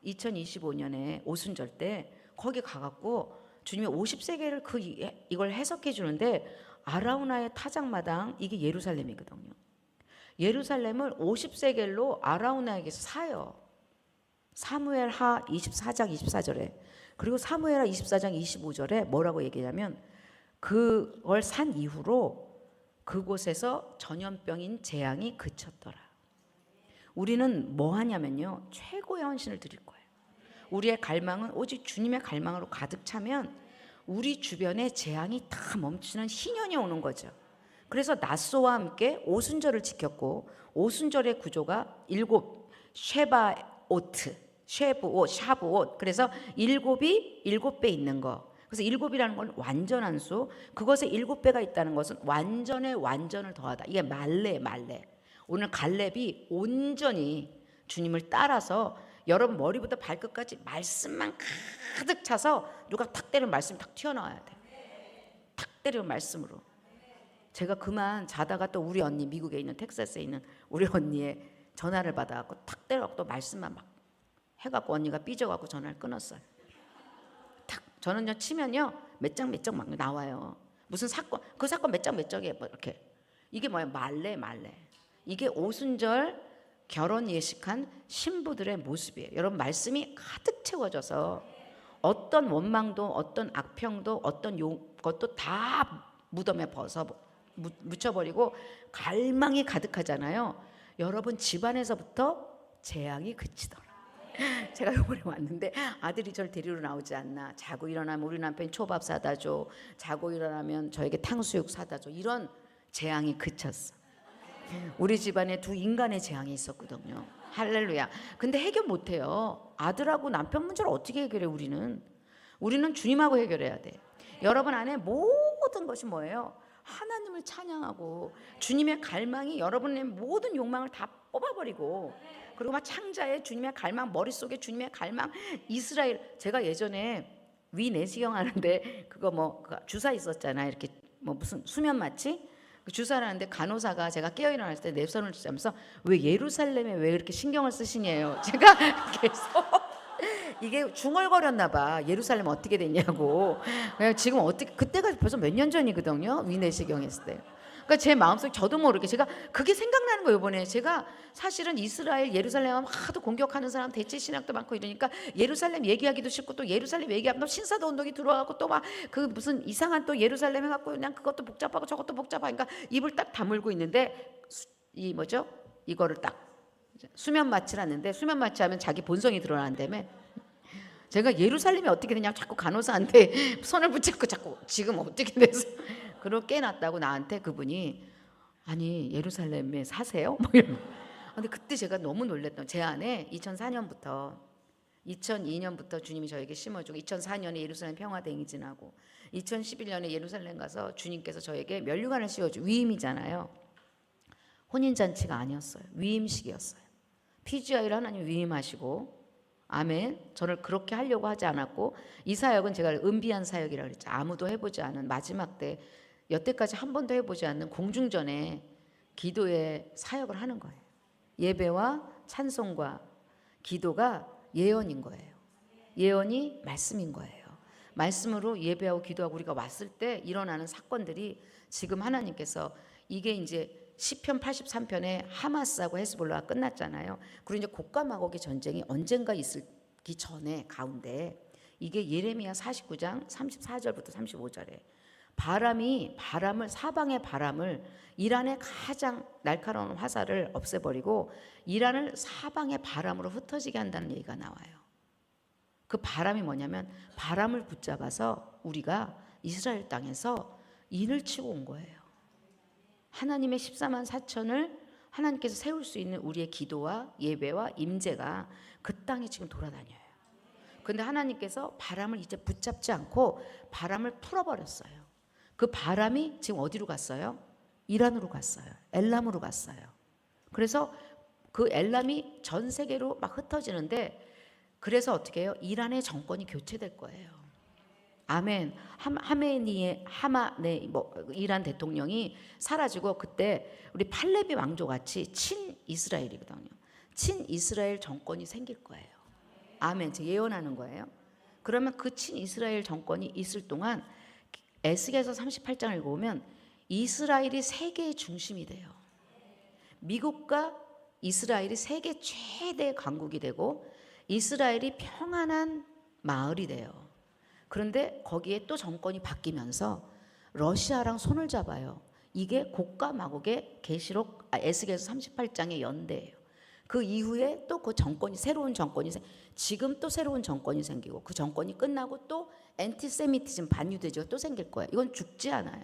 2025년에 오순절 때 거기 가갖고 주님이 50세계를 이걸 해석해 주는데 아라우나의 타작마당 이게 예루살렘이거든요. 예루살렘을 50세겔로 아라우나에게서 사요. 사무엘하 24장 24절에 그리고 사무엘하 24장 25절에 뭐라고 얘기하냐면 그걸 산 이후로 그곳에서 전염병인 재앙이 그쳤더라. 우리는 뭐 하냐면요 최고의 헌신을 드릴 거예요. 우리의 갈망은 오직 주님의 갈망으로 가득 차면 우리 주변에 재앙이 다 멈추는 희년이 오는 거죠. 그래서 나소와 함께 오순절을 지켰고 오순절의 구조가 7 샤브옷 그래서 7이 7배 있는 거. 그래서 7이라는 건 완전한 수. 그것에 7배가 있다는 것은 완전에 완전을 더하다. 이게 말레. 오늘 갈렙이 온전히 주님을 따라서 여러분 머리부터 발끝까지 말씀만 가득 차서 누가 탁 때리면 말씀이 탁 튀어나와야 돼. 탁 때리면 말씀으로. 제가 그만 자다가 또 우리 언니 미국에 있는 텍사스에 있는 우리 언니의 전화를 받아갖고 탁 때려갖고 또 말씀만 막 해갖고 언니가 삐져갖고 전화를 끊었어요. 탁 저는 치면요 몇 장 막 나와요. 무슨 사건 그 사건 몇 장 몇 장에 뭐 이렇게 이게 뭐야 말레 이게 오순절 결혼 예식한 신부들의 모습이에요. 여러분 말씀이 가득 채워져서 어떤 원망도 어떤 악평도 어떤 것도 다 무덤에 묻혀버리고 갈망이 가득하잖아요. 여러분 집안에서부터 재앙이 그치더라. 제가 이번에 왔는데 아들이 저를 데리러 나오지 않나. 자고 일어나면 우리 남편이 초밥 사다 줘. 자고 일어나면 저에게 탕수육 사다 줘. 이런 재앙이 그쳤어. 우리 집안에 두 인간의 재앙이 있었거든요. 할렐루야. 근데 해결 못해요. 아들하고 남편 문제를 어떻게 해결해? 우리는 주님하고 해결해야 돼. 여러분 안에 모든 것이 뭐예요? 하나님을 찬양하고 주님의 갈망이 여러분의 모든 욕망을 다 뽑아버리고 그리고 막 창자에 주님의 갈망 머릿속에 주님의 갈망 이스라엘 제가 예전에 위내시경 하는데 그거 뭐 주사 있었잖아요. 이렇게 뭐 무슨 수면 마취 주사를 하는데 간호사가 제가 깨어 일어날 때 내 손을 잡으면서 왜 예루살렘에 왜 그렇게 신경을 쓰시냐요. 제가 계속 이게 중얼거렸나 봐. 예루살렘 어떻게 됐냐고. 지금 어떻게 그때가 벌써 몇 년 전이거든요. 위내시경 했을 때. 그러니까 그러니까 제 마음속에 저도 모르게 제가 그게 생각나는 거예요. 이번에 제가 사실은 이스라엘 예루살렘 하도 공격하는 사람 대체 신학도 많고 이러니까 예루살렘 얘기하기도 싫고 또 예루살렘 얘기하면 신사도 운동이 들어가고 또 막 그 무슨 이상한 또 예루살렘 해갖고 그냥 그것도 복잡하고 저것도 복잡하니까 입을 딱 다물고 있는데 이 뭐죠? 이거를 딱 수면 마취를 하는데 수면 마취하면 자기 본성이 드러난다며. 제가 예루살렘이 어떻게 되냐 자꾸 간호사한테 손을 붙잡고 자꾸 지금 어떻게 돼서 그렇게 놨다고 나한테 그분이 아니 예루살렘에 사세요? 뭐 이런. 근데 그때 제가 너무 놀랬던 제 안에 2004년부터 주님이 저에게 심어주고 2004년에 예루살렘 평화대행이 지나고 2011년에 예루살렘 가서 주님께서 저에게 면류관을 씌워주 위임이잖아요. 혼인잔치가 아니었어요. 위임식이었어요. PGI를 하나님 위임하시고 아멘. 저를 그렇게 하려고 하지 않았고 이 사역은 제가 은비한 사역이라고 그랬죠. 아무도 해보지 않은 마지막 때 여태까지 한 번도 해보지 않는 공중전에 기도의 사역을 하는 거예요. 예배와 찬송과 기도가 예언인 거예요. 예언이 말씀인 거예요. 말씀으로 예배하고 기도하고 우리가 왔을 때 일어나는 사건들이 지금 하나님께서 이게 이제 시편 83편에 하마스하고 헤스볼라가 끝났잖아요. 그리고 이제 곡과 마곡의 전쟁이 언젠가 있기 전에 가운데 이게 예레미야 49장 34절부터 35절에 사방의 바람을 이란의 가장 날카로운 화살을 없애버리고 이란을 사방의 바람으로 흩어지게 한다는 얘기가 나와요. 그 바람이 뭐냐면 바람을 붙잡아서 우리가 이스라엘 땅에서 인을 치고 온 거예요. 하나님의 14만 4천을 하나님께서 세울 수 있는 우리의 기도와 예배와 임재가 그 땅에 지금 돌아다녀요. 그런데 하나님께서 바람을 이제 붙잡지 않고 바람을 풀어버렸어요. 그 바람이 지금 어디로 갔어요? 이란으로 갔어요. 엘람으로 갔어요. 그래서 그 엘람이 전 세계로 막 흩어지는데 그래서 어떻게 해요? 이란의 정권이 교체될 거예요. 아멘. 이란 대통령이 사라지고 그때 우리 팔레비 왕조 같이 친이스라엘이거든요. 친이스라엘 정권이 생길 거예요. 아멘. 제가 예언하는 거예요. 그러면 그 친이스라엘 정권이 있을 동안 에스겔서 38장을 읽어보면 이스라엘이 세계의 중심이 돼요. 미국과 이스라엘이 세계 최대 강국이 되고 이스라엘이 평안한 마을이 돼요. 그런데 거기에 또 정권이 바뀌면서 러시아랑 손을 잡아요. 이게 곡과 마곡의 에스겔서 38장의 연대예요. 그 이후에 또 그 정권이 지금 또 새로운 정권이 생기고 그 정권이 끝나고 또 엔티세미티즘 반유대주가 또 생길 거예요. 이건 죽지 않아요.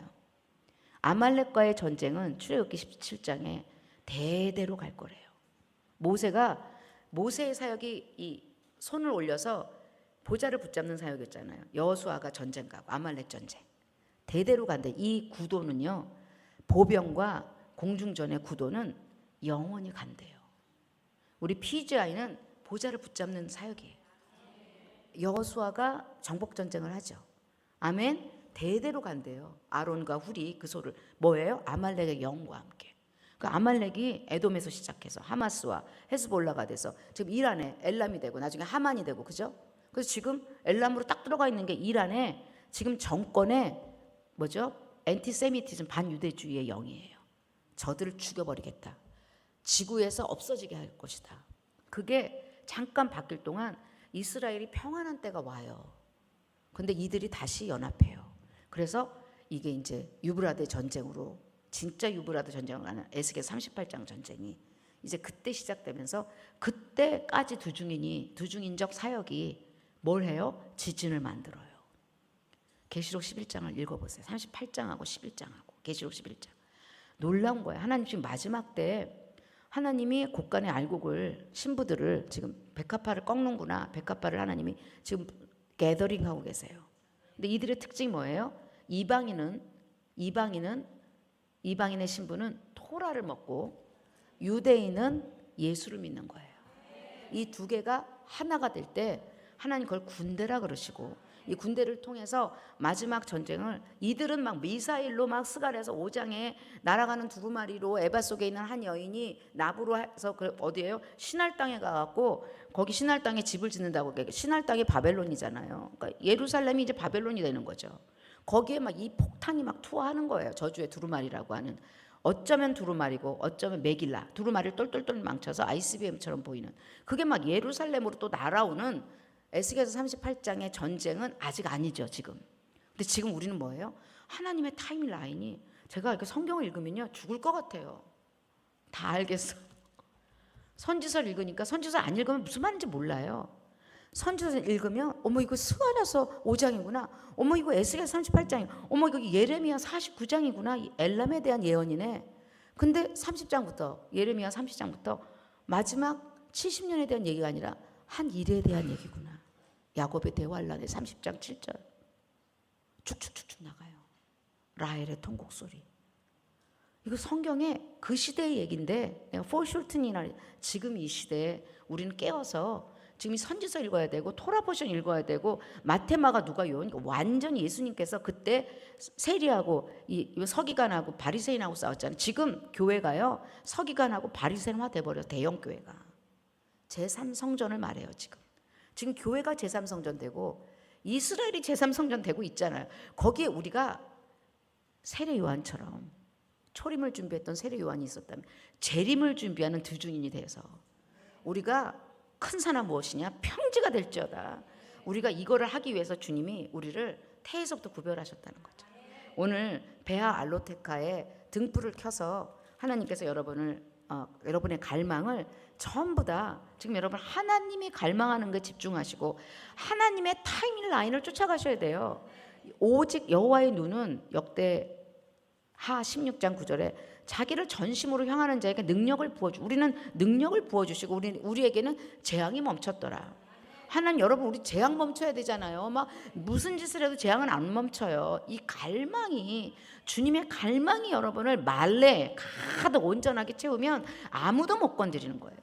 아말렉과의 전쟁은 출애굽기 17장에 대대로 갈 거래요. 모세의 사역이 이 손을 올려서 보좌를 붙잡는 사역이었잖아요. 여호수아가 전쟁 가고 아말렉 전쟁 대대로 간대. 이 구도는요, 보병과 공중전의 구도는 영원히 간대요. 우리 PGI는 보좌를 붙잡는 사역이에요. 여호수아가 정복 전쟁을 하죠. 아멘. 대대로 간대요. 아론과 훌이 그 소를 뭐예요? 아말렉의 영과 함께. 그 아말렉이 에돔에서 시작해서 하마스와 헤스볼라가 돼서 지금 이란에 엘람이 되고 나중에 하만이 되고 그죠? 그래서 지금 엘람으로 딱 들어가 있는 게 이란에 지금 정권의 뭐죠? 엔티세미티즘 반유대주의의 영이에요. 저들을 죽여버리겠다. 지구에서 없어지게 할 것이다. 그게 잠깐 바뀔 동안 이스라엘이 평안한 때가 와요. 근데 이들이 다시 연합해요. 그래서 이게 이제 유브라데 전쟁으로 진짜 유브라데 전쟁을 가는 에스겔 38장 전쟁이 이제 그때 시작되면서 그때까지 두중인적 사역이 뭘 해요? 지진을 만들어요. 계시록 11장을 읽어보세요. 38장하고 11장하고 계시록 11장. 놀라운 거예요. 하나님 지금 마지막 때 하나님이 곡간의 알곡을 신부들을 지금 백합화를 꺾는구나. 백합화를 하나님이 지금 게더링하고 계세요. 근데 이들의 특징이 뭐예요? 이방인의 신부는 토라를 먹고 유대인은 예수를 믿는 거예요. 이 두 개가 하나가 될 때 하나님 그걸 군대라 그러시고 이 군대를 통해서 마지막 전쟁을 이들은 막 미사일로 막 스갈해서 오장에 날아가는 두루마리로 에바 속에 있는 한 여인이 나부로 해서 그 어디예요? 신할 땅에 가갖고 거기 신할 땅에 집을 짓는다고. 신할 땅이 바벨론이잖아요. 그러니까 예루살렘이 이제 바벨론이 되는 거죠. 거기에 막 이 폭탄이 막 투하하는 거예요. 저주의 두루마리라고 하는. 어쩌면 두루마리고 어쩌면 메길라, 두루마리를 똘똘똘 망쳐서 ICBM처럼 보이는, 그게 막 예루살렘으로 또 날아오는 에스겔서 38장의 전쟁은 아직 아니죠 지금. 근데 지금 우리는 뭐예요? 하나님의 타임라인이, 제가 이렇게 성경을 읽으면요 죽을 것 같아요. 다 알겠어. 선지서를 읽으니까, 선지서 안 읽으면 무슨 말인지 몰라요. 선지서 읽으면 어머 이거 스가랴서 5장이구나, 어머 이거 에스겔 38장이구나, 어머 이거 예레미야 49장이구나, 이 엘람에 대한 예언이네. 근데 30장부터, 예레미야 30장부터 마지막 70년에 대한 얘기가 아니라 한 일에 대한 얘기구나. 야곱의 대환란의 30장 7절 쭉쭉쭉쭉 나가요. 라헬의 통곡 소리. 이거 성경의 그 시대의 얘기인데, 내가 포슐튼이나 지금 이 시대에 우리는 깨어서 지금 이 선지서 읽어야 되고 토라 포션 읽어야 되고 마테마가 누가 요하니까, 완전히 예수님께서 그때 세리하고 이 서기관하고 바리새인하고 싸웠잖아요. 지금 교회가요 서기관하고 바리새인화 돼버려. 대형 교회가 제3성전을 말해요. 지금 교회가 제3성전 되고 이스라엘이 제3성전 되고 있잖아요. 거기에 우리가 세례 요한처럼 초림을 준비했던 세례 요한이 있었다면, 재림을 준비하는 드주인이 돼서 우리가 큰 산하 무엇이냐 평지가 될지어다. 우리가 이거를 하기 위해서 주님이 우리를 태에서부터 구별하셨다는 거죠. 오늘 베아 알로테카에 등불을 켜서 하나님께서 여러분의 갈망을 전부 다, 지금 여러분 하나님이 갈망하는 게 집중하시고 하나님의 타임라인을 쫓아가셔야 돼요. 오직 여호와의 눈은 역대하 16장 9절에 자기를 전심으로 향하는 자에게 능력을 부어주. 우리는 능력을 부어주시고 우리에게는 재앙이 멈췄더라. 하나님, 여러분 우리 재앙 멈춰야 되잖아요. 막 무슨 짓을 해도 재앙은 안 멈춰요. 이 갈망이, 주님의 갈망이 여러분을 말레 가득 온전하게 채우면 아무도 못 건드리는 거예요.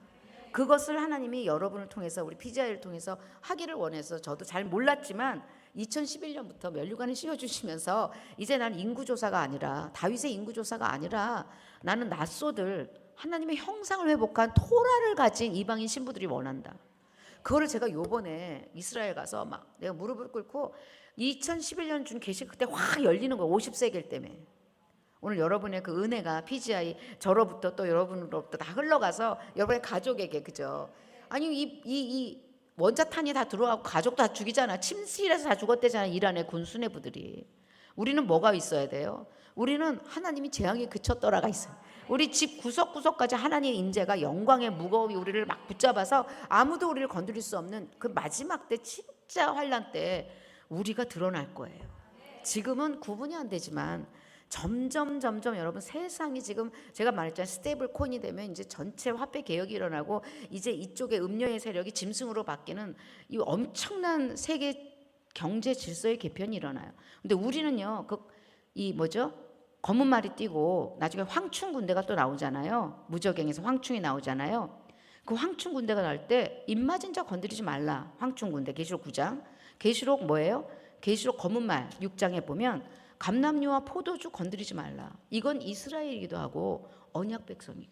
그것을 하나님이 여러분을 통해서, 우리 PGI를 통해서 하기를 원해서, 저도 잘 몰랐지만 2011년부터 면류관을 씌워주시면서 이제 난 인구조사가 아니라, 다윗의 인구조사가 아니라, 나는 낫소들, 하나님의 형상을 회복한 토라를 가진 이방인 신부들이 원한다. 그거를 제가 요번에 이스라엘 가서 막 내가 무릎을 꿇고 2011년 준 계시, 그때 확 열리는 거예요. 50세겔 때문에. 오늘 여러분의 그 은혜가 PGI 저로부터 또 여러분으로부터 다 흘러가서 여러분의 가족에게, 그죠? 아니 이 원자탄이 다 들어가고 가족도 다 죽이잖아. 침실에서 다 죽었대잖아. 이란의 군수뇌부들이. 우리는 뭐가 있어야 돼요? 우리는 하나님이 재앙이 그쳤더라가 있어요. 우리 집 구석구석까지 하나님의 임재가, 영광의 무거움이 우리를 막 붙잡아서 아무도 우리를 건드릴 수 없는 그 마지막 때, 진짜 환난 때 우리가 드러날 거예요. 지금은 구분이 안 되지만 점점 여러분 세상이 지금, 제가 말했잖아요. 스테이블 코인이 되면 이제 전체 화폐 개혁이 일어나고 이제 이쪽에 음료의 세력이 짐승으로 바뀌는 이 엄청난 세계 경제 질서의 개편이 일어나요. 근데 우리는요, 검은 말이 뛰고 나중에 황충 군대가 또 나오잖아요. 무적행에서 황충이 나오잖아요. 그 황충 군대가 나올 때 입맞은 자 건드리지 말라. 황충 군대, 계시록 9장. 계시록 뭐예요? 계시록 검은 말 6장에 보면 감람류와 포도주 건드리지 말라. 이건 이스라엘이기도 하고 언약 백성이에요.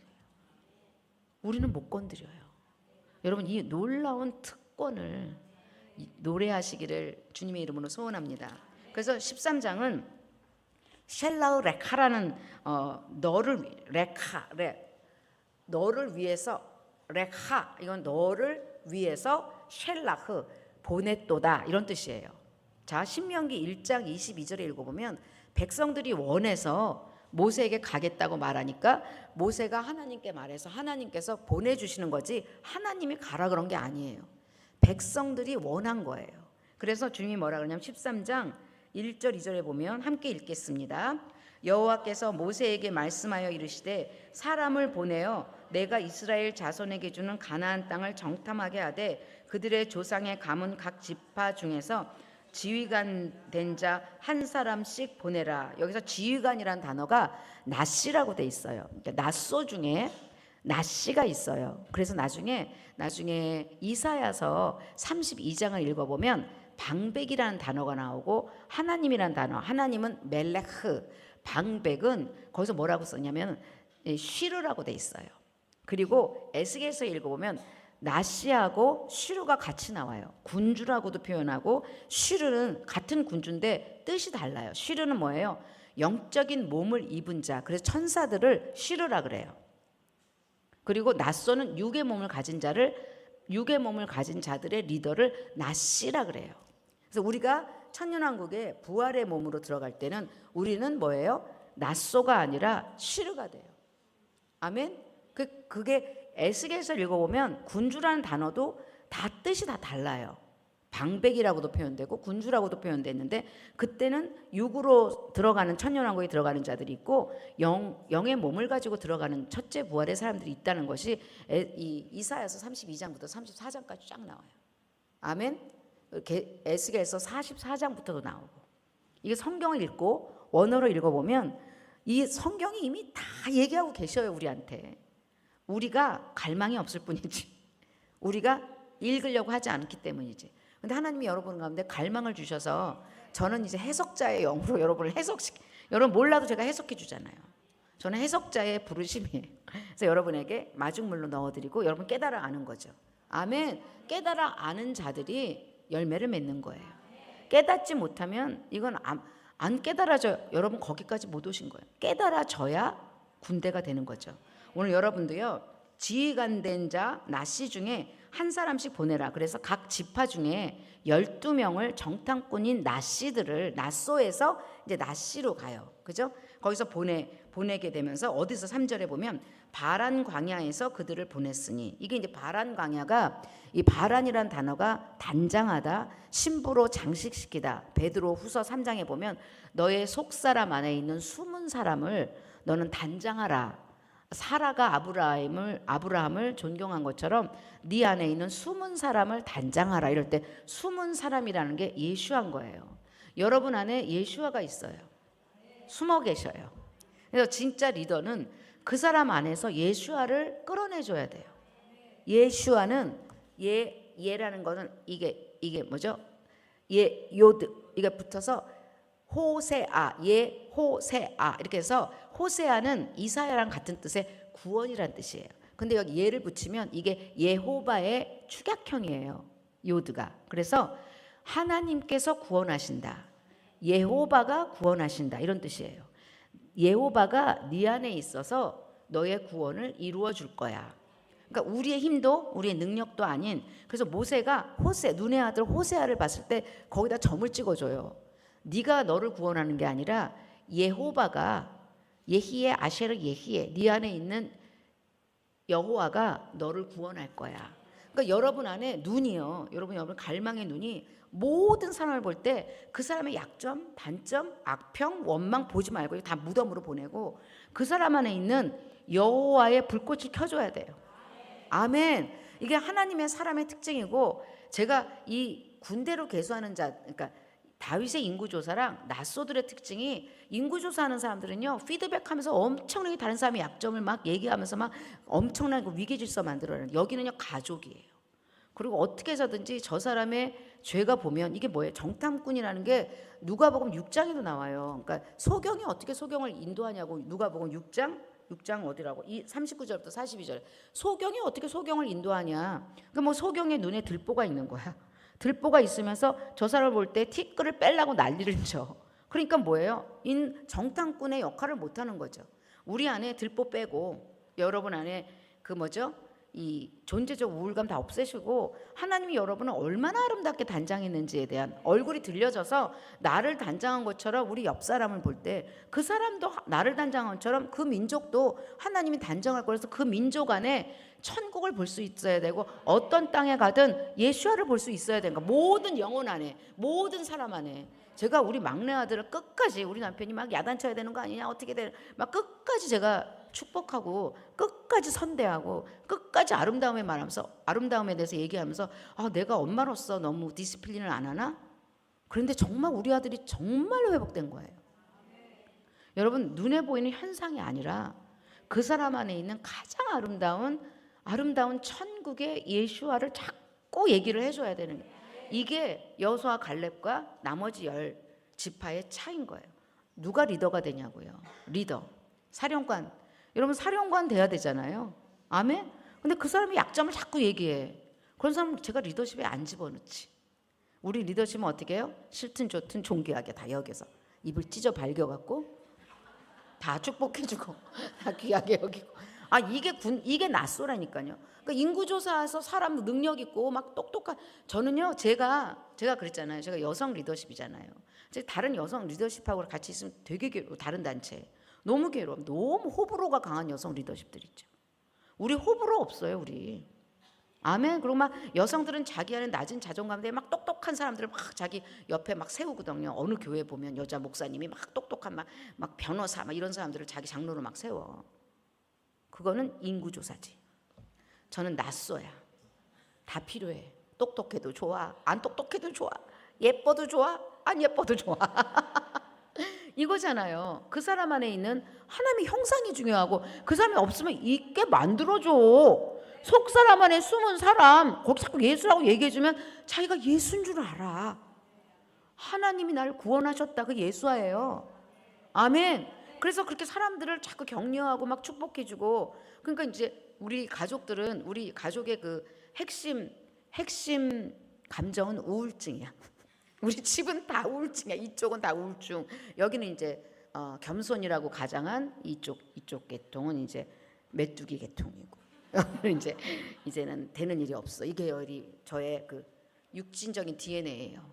우리는 못 건드려요. 여러분, 이 놀라운 특권을 노래하시기를 주님의 이름으로 소원합니다. 그래서 13장은 셸라우 레카라는 너를 위해서, 레카, 이건 너를 위해서 셸라흐, 보냈도다, 이런 뜻이에요. 자, 신명기 1장 22절에 읽어보면 백성들이 원해서 모세에게 가겠다고 말하니까 모세가 하나님께 말해서 하나님께서 보내주시는 거지, 하나님이 가라 그런 게 아니에요. 백성들이 원한 거예요. 그래서 주님이 뭐라 그러냐면 13장 1절 2절에 보면 함께 읽겠습니다. 여호와께서 모세에게 말씀하여 이르시되 사람을 보내어 내가 이스라엘 자손에게 주는 가나안 땅을 정탐하게 하되 그들의 조상의 가문 각 지파 중에서 지휘관 된 자 한 사람씩 보내라. 여기서 지휘관이라는 단어가 낫시라고 돼 있어요. 그러니까 낫소 중에 낫시가 있어요. 그래서 나중에 이사야서 32장을 읽어보면 방백이라는 단어가 나오고 하나님이라는 단어, 하나님은 멜레흐, 방백은 거기서 뭐라고 썼냐면 쉬르라고 돼 있어요. 그리고 에스겔서 읽어보면 나시하고 쉬르가 같이 나와요. 군주라고도 표현하고 쉬르는 같은 군주인데 뜻이 달라요. 쉬르는 뭐예요? 영적인 몸을 입은 자. 그래서 천사들을 쉬르라 그래요. 그리고 낫소는 육의 몸을 가진 자들의 리더를 나시라 그래요. 그래서 우리가 천년왕국에 부활의 몸으로 들어갈 때는 우리는 뭐예요? 낫소가 아니라 쉬르가 돼요. 아멘. 그게 에스겔서 읽어보면 군주라는 단어도 다 뜻이 다 달라요. 방백이라고도 표현되고 군주라고도 표현됐는데 그때는 육으로 들어가는 천년왕국에 들어가는 자들이 있고 영의 몸을 가지고 들어가는 첫째 부활의 사람들이 있다는 것이 이사야서 32장부터 34장까지 쫙 나와요. 아멘. 에스겔서 44장부터도 나오고 이게 성경을 읽고 원어로 읽어보면 이 성경이 이미 다 얘기하고 계셔요. 우리한테. 우리가 갈망이 없을 뿐이지 우리가 읽으려고 하지 않기 때문이지. 근데 하나님이 여러분 가운데 갈망을 주셔서 저는 이제 해석자의 영으로 여러분을 여러분 몰라도 제가 해석해 주잖아요. 저는 해석자의 부르심이에요. 그래서 여러분에게 마중물로 넣어드리고 여러분 깨달아 아는 거죠. 아멘. 깨달아 아는 자들이 열매를 맺는 거예요. 깨닫지 못하면 이건 안 깨달아져. 여러분 거기까지 못 오신 거예요. 깨달아져야 군대가 되는 거죠. 오늘 여러분도요. 지휘관된 자 나시 중에 한 사람씩 보내라. 그래서 각 지파 중에 12명을 정탐꾼인 나시들을 낫소에서 이제 나시로 가요. 그죠? 거기서 보내게 되면서 어디서 3절에 보면 바란 광야에서 그들을 보냈으니 이게 이제 바란 광야가 이 바란이라는 단어가 단장하다, 신부로 장식시키다. 베드로 후서 3장에 보면 너의 속사람 안에 있는 숨은 사람을 너는 단장하라. 사라가 아브라함을 존경한 것처럼 네 안에 있는 숨은 사람을 단장하라. 이럴 때 숨은 사람이라는 게 예수한 거예요. 여러분 안에 예수아가 있어요. 숨어 계셔요. 그래서 진짜 리더는 그 사람 안에서 예수아를 끌어내줘야 돼요. 예수아는 예라는 거는 이게 뭐죠? 요드 이게 붙어서 호세아, 호세아 이렇게 해서 호세아는 이사야랑 같은 뜻의 구원이란 뜻이에요. 근데 여기 예를 붙이면 이게 예호바의 축약형이에요. 요드가. 그래서 하나님께서 구원하신다. 예호바가 구원하신다. 이런 뜻이에요. 예호바가 네 안에 있어서 너의 구원을 이루어 줄 거야. 그러니까 우리의 힘도 우리의 능력도 아닌 그래서 모세가 눈의 아들 호세아를 봤을 때 거기다 점을 찍어줘요. 네가 너를 구원하는 게 아니라 예호바가 예히에 아셰르 예히에 네 안에 있는 여호와가 너를 구원할 거야. 그러니까 여러분 안에 눈이요. 여러분 갈망의 눈이 모든 사람을 볼 때 그 사람의 약점, 단점, 악평, 원망 보지 말고 다 무덤으로 보내고 그 사람 안에 있는 여호와의 불꽃을 켜줘야 돼요. 아멘. 이게 하나님의 사람의 특징이고 제가 이 군대로 계수하는 자 그러니까 다윗의 인구조사랑 낫소들의 특징이 인구조사하는 사람들은요 피드백하면서 엄청나게 다른 사람의 약점을 막 얘기하면서 막 엄청나게 위기질서 만들어내는 여기는요 가족이에요. 그리고 어떻게 해서든지 저 사람의 죄가 보면 이게 뭐예요? 정탐꾼이라는 게 누가복음 6장에도 나와요. 그러니까 소경이 어떻게 소경을 인도하냐고 누가복음 6장 어디라고? 39절부터 42절. 소경이 어떻게 소경을 인도하냐? 그러니까 뭐 소경의 눈에 들보가 있는 거야. 들보가 있으면서 저 사람을 볼 때 티끌을 빼려고 난리를 쳐. 그러니까 뭐예요? 정탐꾼의 역할을 못하는 거죠. 우리 안에 들보 빼고 여러분 안에 그 뭐죠? 이 존재적 우울감 다 없애시고 하나님이 여러분을 얼마나 아름답게 단장했는지에 대한 얼굴이 들려져서 나를 단장한 것처럼 우리 옆 사람을 볼 때 그 사람도 나를 단장한 것처럼 그 민족도 하나님이 단장할 거라서 그 민족 안에 천국을 볼 수 있어야 되고 어떤 땅에 가든 예수아를 볼 수 있어야 되는 거야. 모든 영혼 안에 모든 사람 안에 제가 우리 막내 아들을 끝까지 우리 남편이 막 야단쳐야 되는 거 아니냐 어떻게 돼 막 끝까지 제가 축복하고 끝까지 선대하고 끝까지 아름다움에 말하면서 아름다움에 대해서 얘기하면서 내가 엄마로서 너무 디시플린을 안 하나? 그런데 정말 우리 아들이 정말로 회복된 거예요. 여러분 눈에 보이는 현상이 아니라 그 사람 안에 있는 가장 아름다운 천국의 예수아를 자꾸 얘기를 해줘야 되는 거예요. 이게 여호수아 갈렙과 나머지 10지파의 차이인 거예요. 누가 리더가 되냐고요. 리더, 사령관. 여러분 사령관 돼야 되잖아요. 아멘. 근데 그 사람이 약점을 자꾸 얘기해. 그런 사람 제가 리더십에 안 집어넣지. 우리 리더십은 어떻게 해요? 싫든 좋든 존귀하게 다 여겨서 입을 찢어 밝혀갖고 다 축복해주고 다 귀하게 여기고. 이게 낯소라니까요. 그러니까 인구조사에서 사람 능력 있고 막 똑똑한, 저는요 제가 그랬잖아요. 제가 여성 리더십이잖아요. 제가 다른 여성 리더십하고 같이 있으면 되게 괴로워. 다른 단체 너무 괴로워. 너무 호불호가 강한 여성 리더십들 있죠. 우리 호불호 없어요. 우리. 아멘. 그리고 막 여성들은 자기 안에 낮은 자존감에 막 똑똑한 사람들을 막 자기 옆에 막 세우거든요. 어느 교회 보면 여자 목사님이 막 똑똑한 막 변호사 막 이런 사람들을 자기 장로로 막 세워. 그거는 인구조사지. 저는 낯서야. 다 필요해. 똑똑해도 좋아, 안 똑똑해도 좋아, 예뻐도 좋아, 안 예뻐도 좋아. 이거잖아요. 그 사람 안에 있는 하나님의 형상이 중요하고, 그 사람이 없으면 있게 만들어줘. 속 사람 안에 숨은 사람, 거기 자꾸 예수라고 얘기해주면 자기가 예수인 줄 알아. 하나님이 나를 구원하셨다. 그 예수예요. 아멘. 그래서 그렇게 사람들을 자꾸 격려하고 막 축복해주고. 그러니까 이제 우리 가족의 그 핵심 감정은 우울증이야. 우리 집은 다 우울증이야. 이쪽은 다 우울증. 여기는 이제 겸손이라고 가장한 이쪽 계통은 이제 메뚜기 계통이고. 이제는 되는 일이 없어. 이게 저의 그 육신적인 DNA예요.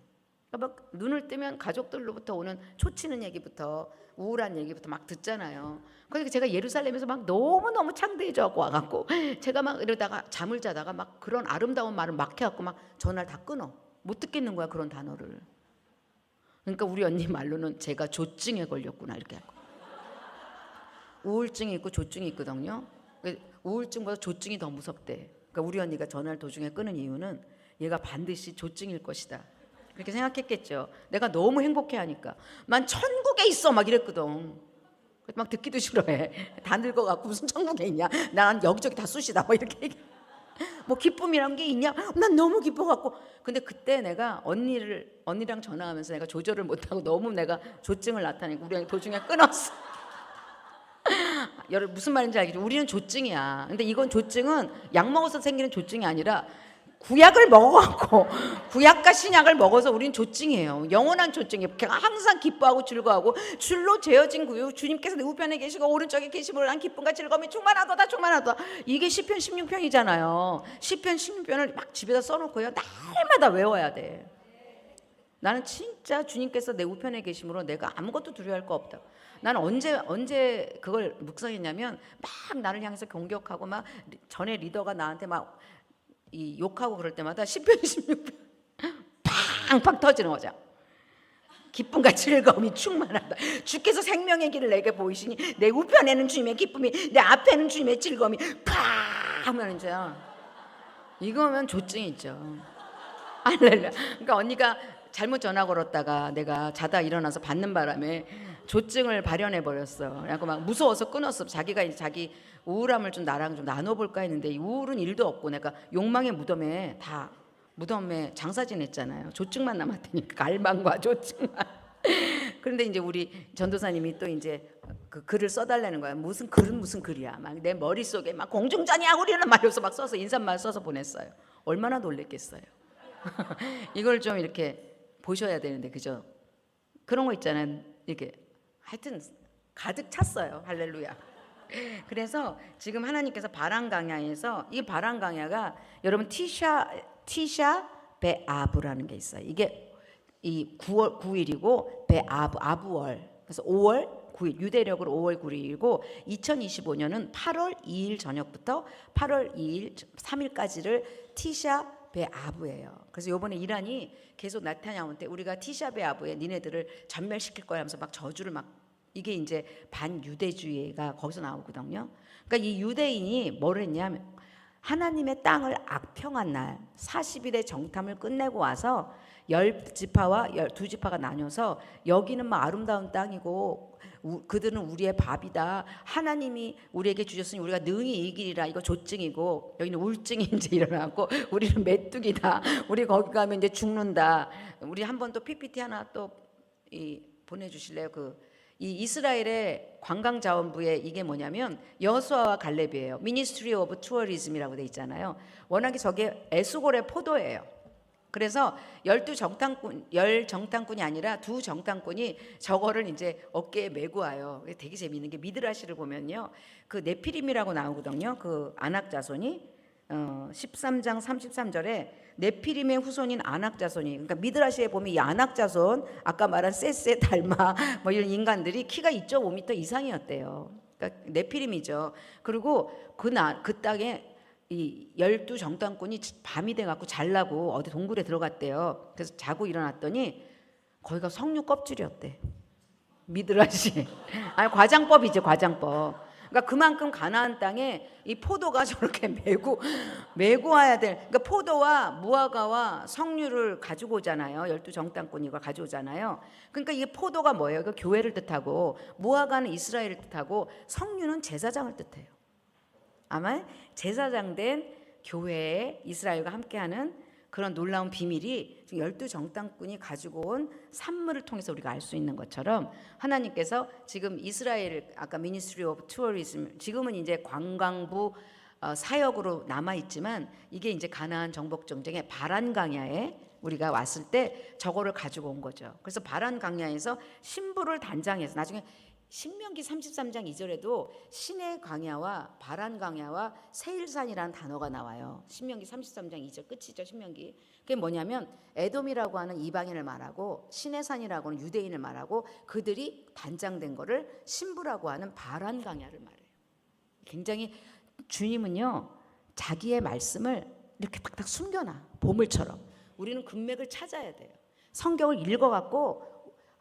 그러니까 막 눈을 뜨면 가족들로부터 오는 초치는 얘기부터 우울한 얘기부터 막 듣잖아요. 그러니까 제가 예루살렘에서 막 너무너무 창대해져 와갖고 제가 막 이러다가 잠을 자다가 막 그런 아름다운 말을 막 해갖고 막 전화를 다 끊어. 못 듣겠는 거야, 그런 단어를. 그러니까 우리 언니 말로는 제가 조증에 걸렸구나 이렇게 하고. 우울증이 있고 조증이 있거든요. 우울증보다 조증이 더 무섭대. 그러니까 우리 언니가 전화를 도중에 끊은 이유는 얘가 반드시 조증일 것이다 그렇게 생각했겠죠. 내가 너무 행복해하니까. 난 천국에 있어 막 이랬거든. 막 듣기도 싫어해. 다 늙어갖고 무슨 천국에 있냐, 난 여기저기 다 쑤시다 뭐 이렇게 얘기해. 뭐 기쁨이란 게 있냐, 난 너무 기뻐갖고. 근데 그때 내가 언니랑 전화하면서 내가 조절을 못하고 너무 내가 조증을 나타내고 우리 언니 도중에 끊었어. 여러분 무슨 말인지 알겠죠? 우리는 조증이야. 근데 이건 조증은 약 먹어서 생기는 조증이 아니라 구약을 먹어갖고 구약과 신약을 먹어서 우리는 조증이에요. 영원한 조증이에요. 항상 기뻐하고 즐거워하고 줄로 재어진 구유 주님께서 내 우편에 계시고 오른쪽에 계시므로 난 기쁨과 즐거움이 충만하도다 충만하도다. 이게 시편 16편이잖아요. 시편 16편을 막 집에다 써놓고요 날마다 외워야 돼. 나는 진짜 주님께서 내 우편에 계시므로 내가 아무것도 두려워할 거 없다. 나는 언제 그걸 묵상했냐면 막 나를 향해서 공격하고 막 전에 리더가 나한테 막 이 욕하고 그럴 때마다 시편 16편 팡팡 터지는 거죠. 기쁨과 즐거움이 충만하다. 주께서 생명의 길을 내게 보이시니 내 우편에는 주님의 기쁨이 내 앞에는 주님의 즐거움이 팡 하면 이제 이거면 조증이 있죠. 할렐루야. 그러니까 언니가 잘못 전화 걸었다가 내가 자다 일어나서 받는 바람에 조증을 발현해 버렸어. 그래갖고 막 무서워서 끊었어. 자기가 이제 자기 우울함을 좀 나랑 좀 나눠볼까 했는데 이 우울은 일도 없고 내가 욕망의 무덤에 장사 지냈잖아요. 조증만 남았다니까. 갈망과 조증만. 그런데 이제 우리 전도사님이 또 이제 그 글을 써달라는 거야. 무슨 글이야. 막 내 머릿속에 막 공중전이야 우리는 말로서 막 써서 인사말 써서 보냈어요. 얼마나 놀랬겠어요. 이걸 좀 이렇게 보셔야 되는데, 그죠? 그런 거 있잖아요. 이렇게 하여튼 가득 찼어요. 할렐루야. 그래서 지금 하나님께서 바람 강야에서, 이 바람 강야가 여러분 티샤 베아브라는 게 있어요. 이게 이 9월 9일이고 아부월. 그래서 5월 9일, 유대력으로 5월 9일이고 2025년은 8월 2일 저녁부터 8월 2일 3일까지를 티샤 베아브예요. 그래서 이번에 이란이 계속 나타냐한테 우리가 티샤 베아브에 니네들을 전멸시킬 거야 하면서 막 저주를 막, 이게 이제 반유대주의가 거기서 나오거든요. 그러니까 이 유대인이 뭘 했냐면 하나님의 땅을 악평한 날 40일의 정탐을 끝내고 와서 10지파와 12지파가 나뉘어서 여기는 막 아름다운 땅이고 그들은 우리의 밥이다. 하나님이 우리에게 주셨으니 우리가 능히 이기리라. 이거 조증이고 여기는 우울증이 이제 일어나고 우리는 메뚜기다. 우리 거기 가면 이제 죽는다. 우리 한 번 또 PPT 하나 또 보내주실래요? 이 이스라엘의 관광자원부의 이게 뭐냐면 여호수아와 갈렙이에요. 미니스트리 오브 투어리즘이라고 돼 있잖아요. 워낙에 저게 에스골의 포도예요. 그래서 10정탐꾼이 아니라 2정탐꾼이 저거를 이제 어깨에 메고 와요. 되게 재미있는 게 미드라시를 보면요. 그 네피림이라고 나오거든요. 그 아낙 자손이 13장 33절에 네피림의 후손인 아낙 자손이, 그러니까 미드라시에 보면 이 아낙 자손, 아까 말한 세세, 달마 뭐 이런 인간들이 키가 2.5m 이상이었대요. 그러니까 네피림이죠. 그리고 그 땅에 이 12정탐꾼이 밤이 돼갖고 잘라고 어디 동굴에 들어갔대요. 그래서 자고 일어났더니 거기가 석류 껍질이었대. 미드라시. 아니, 과장법이죠, 과장법. 그러니까 그만큼 가나안 땅에 이 포도가 저렇게 메고 와야 될. 그러니까 포도와 무화과와 석류를 가지고 오잖아요. 12정탐꾼이 이걸 가져오잖아요. 그러니까 이게 포도가 뭐예요? 그 교회를 뜻하고, 무화과는 이스라엘을 뜻하고, 석류는 제사장을 뜻해요. 아마 제사장 된 교회에 이스라엘과 함께하는 그런 놀라운 비밀이 12정탐꾼이 가지고 온 산물을 통해서 우리가 알 수 있는 것처럼, 하나님께서 지금 이스라엘, 아까 미니스트리 오브 투어리즘, 지금은 이제 관광부 사역으로 남아 있지만 이게 이제 가나안 정복 전쟁의 바란 강야에 우리가 왔을 때 저거를 가지고 온 거죠. 그래서 바란 강야에서 신부를 단장해서 나중에 신명기 33장 2절에도 신의 광야와 바란 광야와 세일산이라는 단어가 나와요. 신명기 33장 2절 끝이죠. 신명기. 그게 뭐냐면 에돔이라고 하는 이방인을 말하고 신의 산이라고 하는 유대인을 말하고, 그들이 단장된 거를 신부라고 하는 바란 광야를 말해요. 굉장히 주님은요, 자기의 말씀을 이렇게 딱딱 숨겨놔. 보물처럼. 우리는 금맥을 찾아야 돼요. 성경을 읽어갖고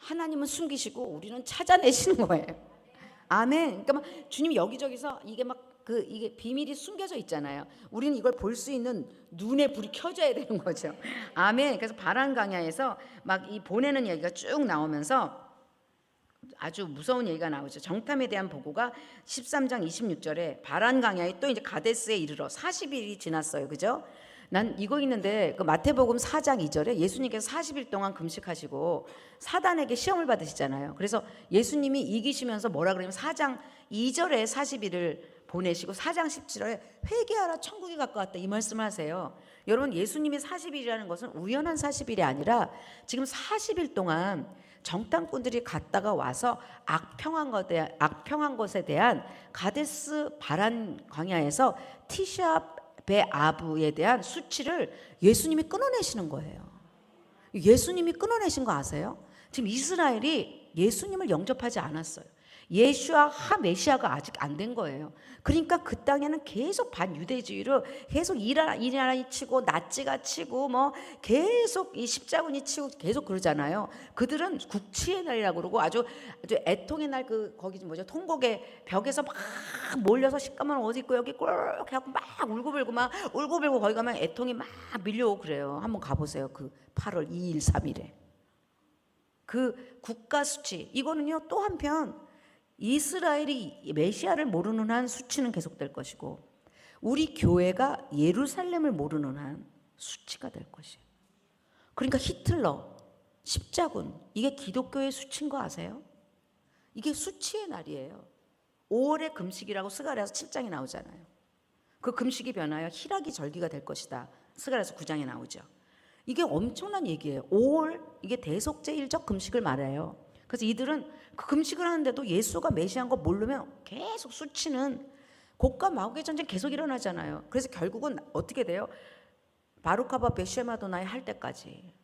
하나님은 숨기시고 우리는 찾아내시는 거예요. 아멘. 그러니까 막 주님이 여기저기서 이게 이게 비밀이 숨겨져 있잖아요. 우리는 이걸 볼 수 있는 눈에 불이 켜져야 되는 거죠. 아멘. 그래서 바란 강야에서 막 이 보내는 얘기가 쭉 나오면서 아주 무서운 얘기가 나오죠. 정탐에 대한 보고가 13장 26절에 바란 강야에 또 이제 가데스에 이르러 40일이 지났어요. 그죠? 난 이거 있는데 그 마태복음 4장 2절에 예수님께서 40일 동안 금식하시고 사단에게 시험을 받으시잖아요. 그래서 예수님이 이기시면서 뭐라 그러냐면 4장 2절에 40일을 보내시고 4장 17절에 회개하라 천국이 가까웠다 이 말씀을 하세요. 여러분, 예수님이 40일이라는 것은 우연한 40일이 아니라 지금 40일 동안 정탐꾼들이 갔다가 와서 악평한 것에 대한 가데스 바란 광야에서 티샤 베아브에 대한 수치를 예수님이 끊어내시는 거예요. 예수님이 끊어내신 거 아세요? 지금 이스라엘이 예수님을 영접하지 않았어요. 예슈아 하 메시아가 아직 안 된 거예요. 그러니까 그 땅에는 계속 반유대주의로 계속 이란이 치고 나치가 치고 뭐 계속 이 십자군이 치고 계속 그러잖아요. 그들은 국치의 날이라고 그러고 아주 애통의 날, 그 거기 뭐죠, 통곡의 벽에서 막 몰려서 십가만 옷 입고 여기 꼴 해갖고 막 울고불고 거기 가면 애통이 막 밀려오고 그래요. 한번 가보세요. 그 8월 2일 3일에 그 국가 수치. 이거는요, 또 한편 이스라엘이 메시아를 모르는 한 수치는 계속될 것이고, 우리 교회가 예루살렘을 모르는 한 수치가 될 것이에요. 그러니까 히틀러, 십자군, 이게 기독교의 수치인 거 아세요? 이게 수치의 날이에요. 5월의 금식이라고 스가랴서 7장에 나오잖아요. 그 금식이 변하여 희락이 절기가 될 것이다. 스가랴서 9장에 나오죠. 이게 엄청난 얘기예요. 5월, 이게 대속제일적 금식을 말해요. 그래서 이들은 그 금식을 하는데도 예수가 메시아인 거 모르면 계속 수치는, 곡과 마곡의 전쟁 계속 일어나잖아요. 그래서 결국은 어떻게 돼요? 바루카바 베쉐마도나이 할 때까지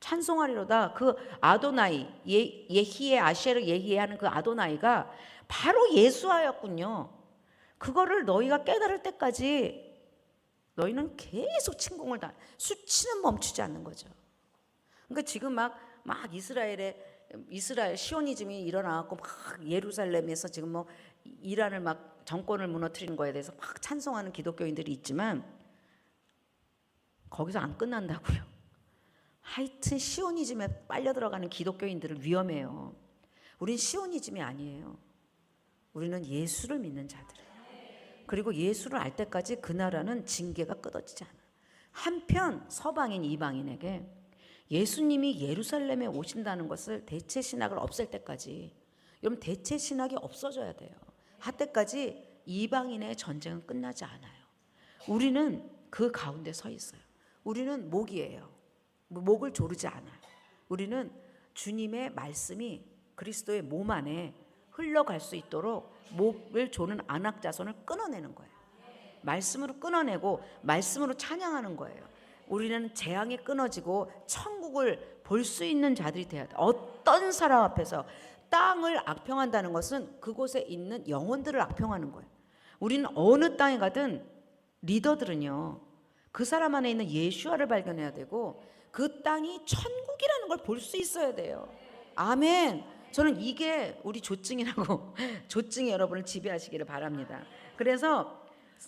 찬송하리로다. 그 아도나이, 예히에 아셰르 예히에 하는 그 아도나이가 바로 예수하였군요. 그거를 너희가 깨달을 때까지 너희는 계속 침공을 다, 수치는 멈추지 않는 거죠. 그러니까 지금 막 이스라엘 시오니즘이 일어나갖고 막 예루살렘에서 지금 뭐 이란을 막 정권을 무너뜨리는 거에 대해서 막 찬송하는 기독교인들이 있지만 거기서 안 끝난다고요. 하여튼 시오니즘에 빨려 들어가는 기독교인들은 위험해요. 우린 시오니즘이 아니에요. 우리는 예수를 믿는 자들이에요. 그리고 예수를 알 때까지 그 나라는 징계가 끊어지지 않아요. 한편 서방인 이방인에게 예수님이 예루살렘에 오신다는 것을 대체 신학을 없앨 때까지 여러분 대체 신학이 없어져야 돼요. 하때까지 이방인의 전쟁은 끝나지 않아요. 우리는 그 가운데 서 있어요. 우리는 목이에요. 목을 조르지 않아요. 우리는 주님의 말씀이 그리스도의 몸 안에 흘러갈 수 있도록 목을 조는 안악자손을 끊어내는 거예요. 말씀으로 끊어내고 말씀으로 찬양하는 거예요. 우리는 재앙이 끊어지고 천국을 볼 수 있는 자들이 돼야 돼. 어떤 사람 앞에서 땅을 악평한다는 것은 그곳에 있는 영혼들을 악평하는 거예요. 우리는 어느 땅에 가든 리더들은요, 그 사람 안에 있는 예수아를 발견해야 되고 그 땅이 천국이라는 걸 볼 수 있어야 돼요. 아멘. 저는 이게 우리 조증이라고 조증이 여러분을 지배하시기를 바랍니다. 그래서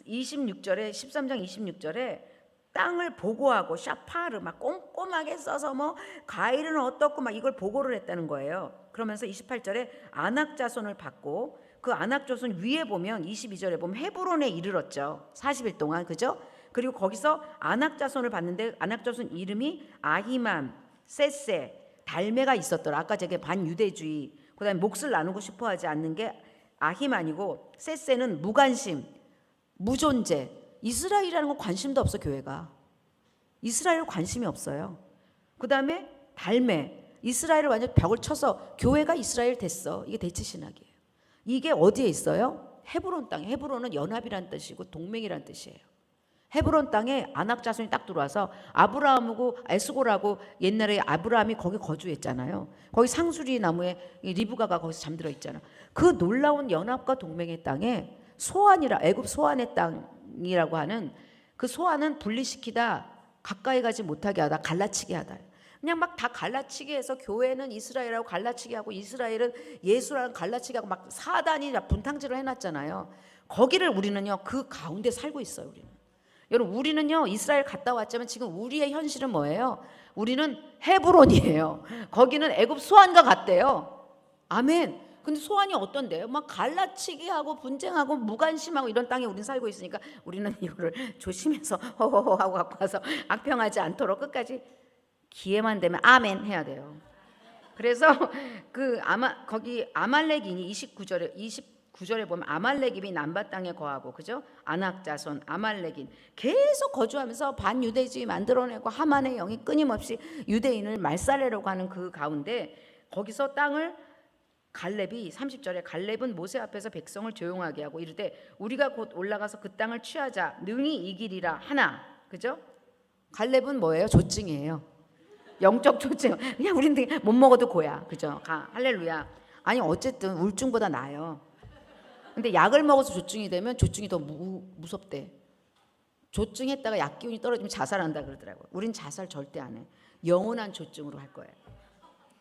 26절에 13장 26절에 땅을 보고하고 샤파르 막 꼼꼼하게 써서 뭐 과일은 어떻고 막 이걸 보고를 했다는 거예요. 그러면서 28절에 안악자손을 받고 그 안악자손 위에 보면 22절에 보면 헤브론에 이르렀죠. 40일 동안, 그죠? 그리고 거기서 안악자손을 봤는데 안악자손 이름이 아히만, 세세, 달메가 있었더라. 아까 제가 반유대주의, 그다음에 몫을 나누고 싶어하지 않는 게 아히만이고, 세세는 무관심, 무존재. 이스라엘이라는 건 관심도 없어. 교회가 이스라엘 관심이 없어요. 그다음에 달메, 이스라엘을 완전 벽을 쳐서 교회가 이스라엘 됐어. 이게 대체 신학이에요. 이게 어디에 있어요? 헤브론 땅에. 헤브론은 연합이란 뜻이고 동맹이란 뜻이에요. 헤브론 땅에 안악자손이 딱 들어와서 아브라함하고 에스골하고 옛날에 아브라함이 거기 거주했잖아요. 거기 상수리 나무에 리브가가 거기서 잠들어 있잖아. 그 놀라운 연합과 동맹의 땅에 소안이라, 애굽 소안의 땅이라고 하는 그 소안은 분리시키다, 가까이 가지 못하게 하다, 갈라치게 하다. 그냥 막 다 갈라치게 해서 교회는 이스라엘하고 갈라치게 하고 이스라엘은 예수랑 갈라치게 하고 막 사단이 분탕질을 해놨잖아요. 거기를 우리는요, 그 가운데 살고 있어요. 여러분, 우리는요 이스라엘 갔다 왔지만 지금 우리의 현실은 뭐예요? 우리는 헤브론이에요. 거기는 애굽 소안과 같대요. 아멘. 근데 소안이 어떤데요? 막 갈라치기 하고 분쟁하고 무관심하고 이런 땅에 우리는 살고 있으니까 우리는 이거를 조심해서 허허허 하고 갖고 와서 악평하지 않도록 끝까지 기회만 되면 아멘 해야 돼요. 그래서 거기 아말렉인이 29절에 보면 아말렉인이 남바 땅에 거하고, 그죠? 안악자손 아말렉인 계속 거주하면서 반유대주의 만들어내고 하만의 영이 끊임없이 유대인을 말살하려고 하는 그 가운데 거기서 땅을 갈렙이 30절에 갈렙은 모세 앞에서 백성을 조용하게 하고 이르되 우리가 곧 올라가서 그 땅을 취하자 능히 이기리라 하나, 그죠? 갈렙은 뭐예요? 조증이에요. 영적 조증. 그냥 우리는 못 먹어도 고야, 그죠? 할렐루야. 아니 어쨌든 우울증보다 나아요. 근데 약을 먹어서 조증이 되면 조증이 더 무섭대. 조증했다가 약 기운이 떨어지면 자살한다 그러더라고요. 우린 자살 절대 안 해. 영원한 조증으로 할 거예요.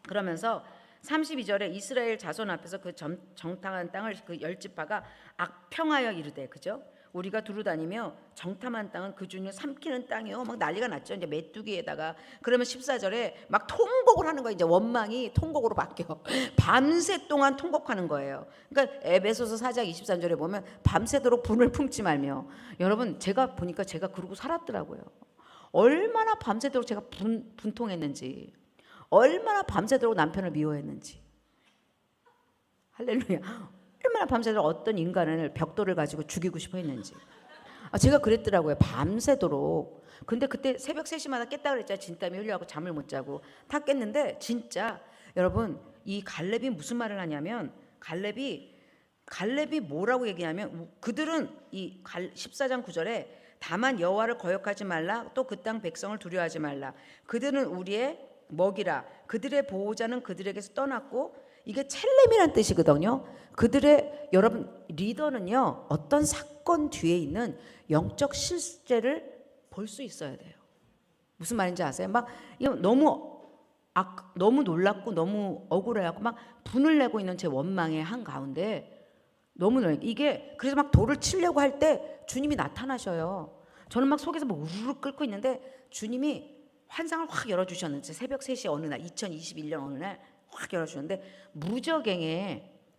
그러면서 32절에 이스라엘 자손 앞에서 그 정탐한 땅을 그 열지파가 악평하여 이르되, 그죠? 우리가 두루다니며 정탐한 땅은 그 주인을 삼키는 땅이요. 막 난리가 났죠. 이제 메뚜기에다가. 그러면 14절에 막 통곡을 하는 거예요. 이제 원망이 통곡으로 바뀌어. 밤새 동안 통곡하는 거예요. 그러니까 에베소서 4장 23절에 보면 밤새도록 분을 품지 말며. 여러분, 제가 보니까 제가 그러고 살았더라고요. 얼마나 밤새도록 제가 분통했는지, 얼마나 밤새도록 남편을 미워했는지. 할렐루야. 얼마나 밤새도록 어떤 인간을 벽돌을 가지고 죽이고 싶어 했는지. 제가 그랬더라고요. 밤새도록. 근데 그때 새벽 3시마다 깼다 그랬잖아요. 진땀이 흘려가고 잠을 못 자고 다 깼는데, 진짜 여러분, 이 갈렙이 무슨 말을 하냐면, 갈렙이 뭐라고 얘기하면, 그들은 이 14장 9절에 다만 여호와를 거역하지 말라, 또 그 땅 백성을 두려워하지 말라, 그들은 우리의 먹이라, 그들의 보호자는 그들에게서 떠났고, 이게 첼렘이란 뜻이거든요. 그들의, 여러분, 리더는요 어떤 사건 뒤에 있는 영적 실제를 볼 수 있어야 돼요. 무슨 말인지 아세요? 막 너무 놀랍고 너무 억울해하고 막 분을 내고 있는 제 원망의 한 가운데 너무 놀라요. 이게 그래서 막 돌을 치려고 할 때 주님이 나타나셔요. 저는 막 속에서 막 우르르 끓고 있는데 주님이 환상을 확 열어주셨는지, 새벽 3시 어느 날, 2021년 어느 날 확 열어주는데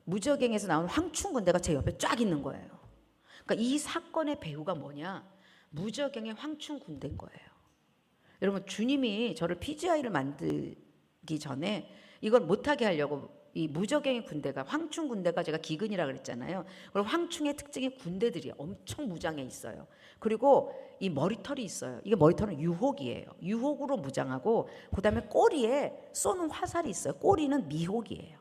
무저갱에서 나온 황충군대가 제 옆에 쫙 있는 거예요. 그러니까 이 사건의 배후가 뭐냐? 무저갱의 황충군대인 거예요. 여러분, 주님이 저를 PGI를 만들기 전에 이걸 못하게 하려고 이 무적행의 군대가 황충 군대가 제가 기근이라 그랬잖아요. 그리고 황충의 특징이 군대들이 엄청 무장해 있어요. 그리고 이 머리털이 있어요. 이게 머리털은 유혹이에요. 유혹으로 무장하고 그다음에 꼬리에 쏘는 화살이 있어요. 꼬리는 미혹이에요.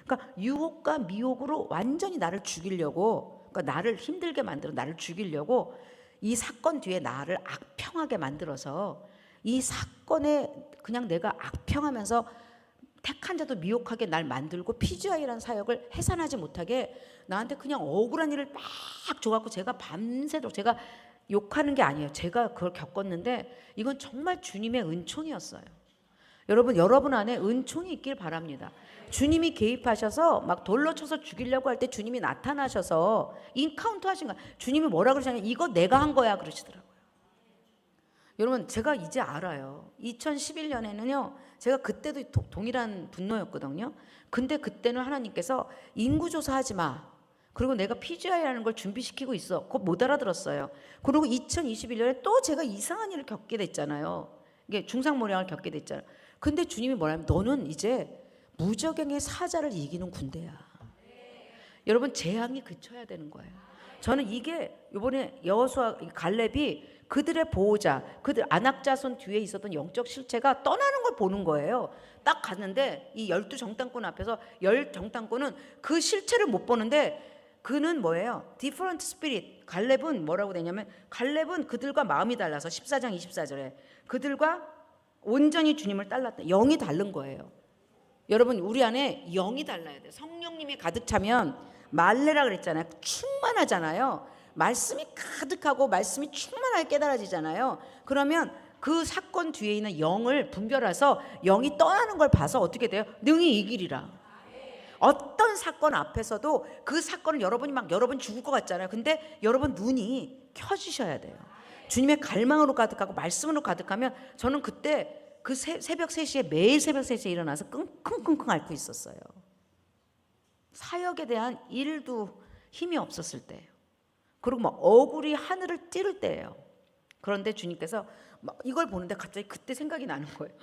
그러니까 유혹과 미혹으로 완전히 나를 죽이려고, 그러니까 나를 힘들게 만들어 나를 죽이려고 이 사건 뒤에 나를 악평하게 만들어서 이 사건에 그냥 내가 악평하면서 택한 자도 미혹하게 날 만들고 PGI라는 사역을 해산하지 못하게 나한테 그냥 억울한 일을 막 줘갖고 제가 밤새도록, 제가 욕하는 게 아니에요. 제가 그걸 겪었는데 이건 정말 주님의 은총이었어요. 여러분 안에 은총이 있길 바랍니다. 주님이 개입하셔서 막 돌로 쳐서 죽이려고 할 때 주님이 나타나셔서 인카운터 하신 거야. 주님이 뭐라 그러시냐면 이거 내가 한 거야 그러시더라고요. 여러분 제가 이제 알아요. 2011년에는요 제가 그때도 동일한 분노였거든요. 근데 그때는 하나님께서 인구조사하지 마, 그리고 내가 PGI라는 걸 준비시키고 있어, 그거 못 알아들었어요. 그리고 2021년에 또 제가 이상한 일을 겪게 됐잖아요. 이게 중상모략을 겪게 됐잖아요. 근데 주님이 뭐냐면 너는 이제 무적행의 사자를 이기는 군대야. 여러분 재앙이 그쳐야 되는 거예요. 저는 이게 이번에 여호수아 갈렙이 그들의 보호자, 그들 안악자손 뒤에 있었던 영적 실체가 떠나는 걸 보는 거예요. 딱 갔는데 이 12정탐꾼 앞에서 10정탐꾼은 그 실체를 못 보는데 그는 뭐예요? different spirit. 갈렙은 뭐라고 되냐면 갈렙은 그들과 마음이 달라서 14장 24절에 그들과 온전히 주님을 따랐다. 영이 다른 거예요. 여러분 우리 안에 영이 달라야 돼요. 성령님이 가득 차면 말레라 그랬잖아요. 충만하잖아요. 말씀이 가득하고 말씀이 충만하게 깨달아지잖아요. 그러면 그 사건 뒤에 있는 영을 분별해서 영이 떠나는 걸 봐서 어떻게 돼요? 능히 이기리라. 어떤 사건 앞에서도 그 사건을 여러분 죽을 것 같잖아요. 근데 여러분 눈이 켜지셔야 돼요. 주님의 갈망으로 가득하고 말씀으로 가득하면 저는 그때 그 새벽 3시에 매일 새벽 3시에 일어나서 끙끙끙끙 앓고 있었어요. 사역에 대한 일도 힘이 없었을 때예요. 그리고 막 억울히 하늘을 찌를 때예요. 그런데 주님께서 막 이걸 보는데 갑자기 그때 생각이 나는 거예요.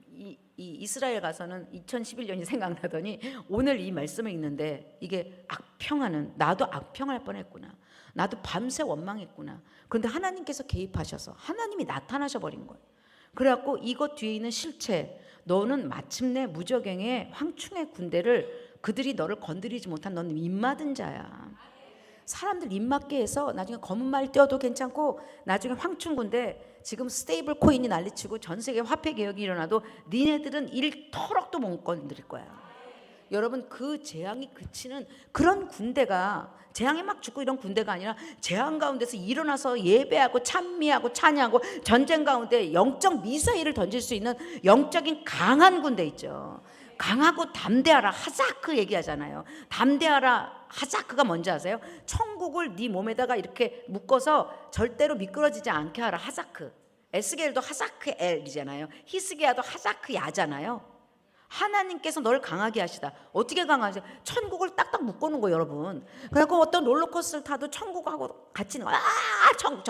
이 이스라엘 가서는 2011년이 생각나더니 오늘 이 말씀을 읽는데 이게 악평하는, 나도 악평할 뻔했구나. 나도 밤새 원망했구나. 그런데 하나님께서 개입하셔서 하나님이 나타나셔 버린 거예요. 그래갖고 이것 뒤에 있는 실체, 너는 마침내 무적행의 황충의 군대를, 그들이 너를 건드리지 못한 너는 입맞은 자야. 사람들 입맞게 해서 나중에 검은 말 떼어도 괜찮고 나중에 황충 군대, 지금 스테이블 코인이 난리치고 전 세계 화폐 개혁이 일어나도 니네들은 일터럭도 못 건드릴 거야. 여러분 그 재앙이 그치는 그런 군대가, 재앙에 막 죽고 이런 군대가 아니라 재앙 가운데서 일어나서 예배하고 찬미하고 찬양하고 전쟁 가운데 영적 미사일을 던질 수 있는 영적인 강한 군대 있죠. 강하고 담대하라 하자크 얘기하잖아요. 담대하라 하자크가 뭔지 아세요? 천국을 네 몸에다가 이렇게 묶어서 절대로 미끄러지지 않게 하라 하자크. 에스겔도 하자크 엘이잖아요. 히스기야도 하자크 야잖아요. 하나님께서 너를 강하게 하시다. 어떻게 강하세요? 천국을 딱딱 묶어놓은 거예요, 여러분. 그래갖고 어떤 롤러코스터를 타도 천국하고 같이 있는 거야. 천국.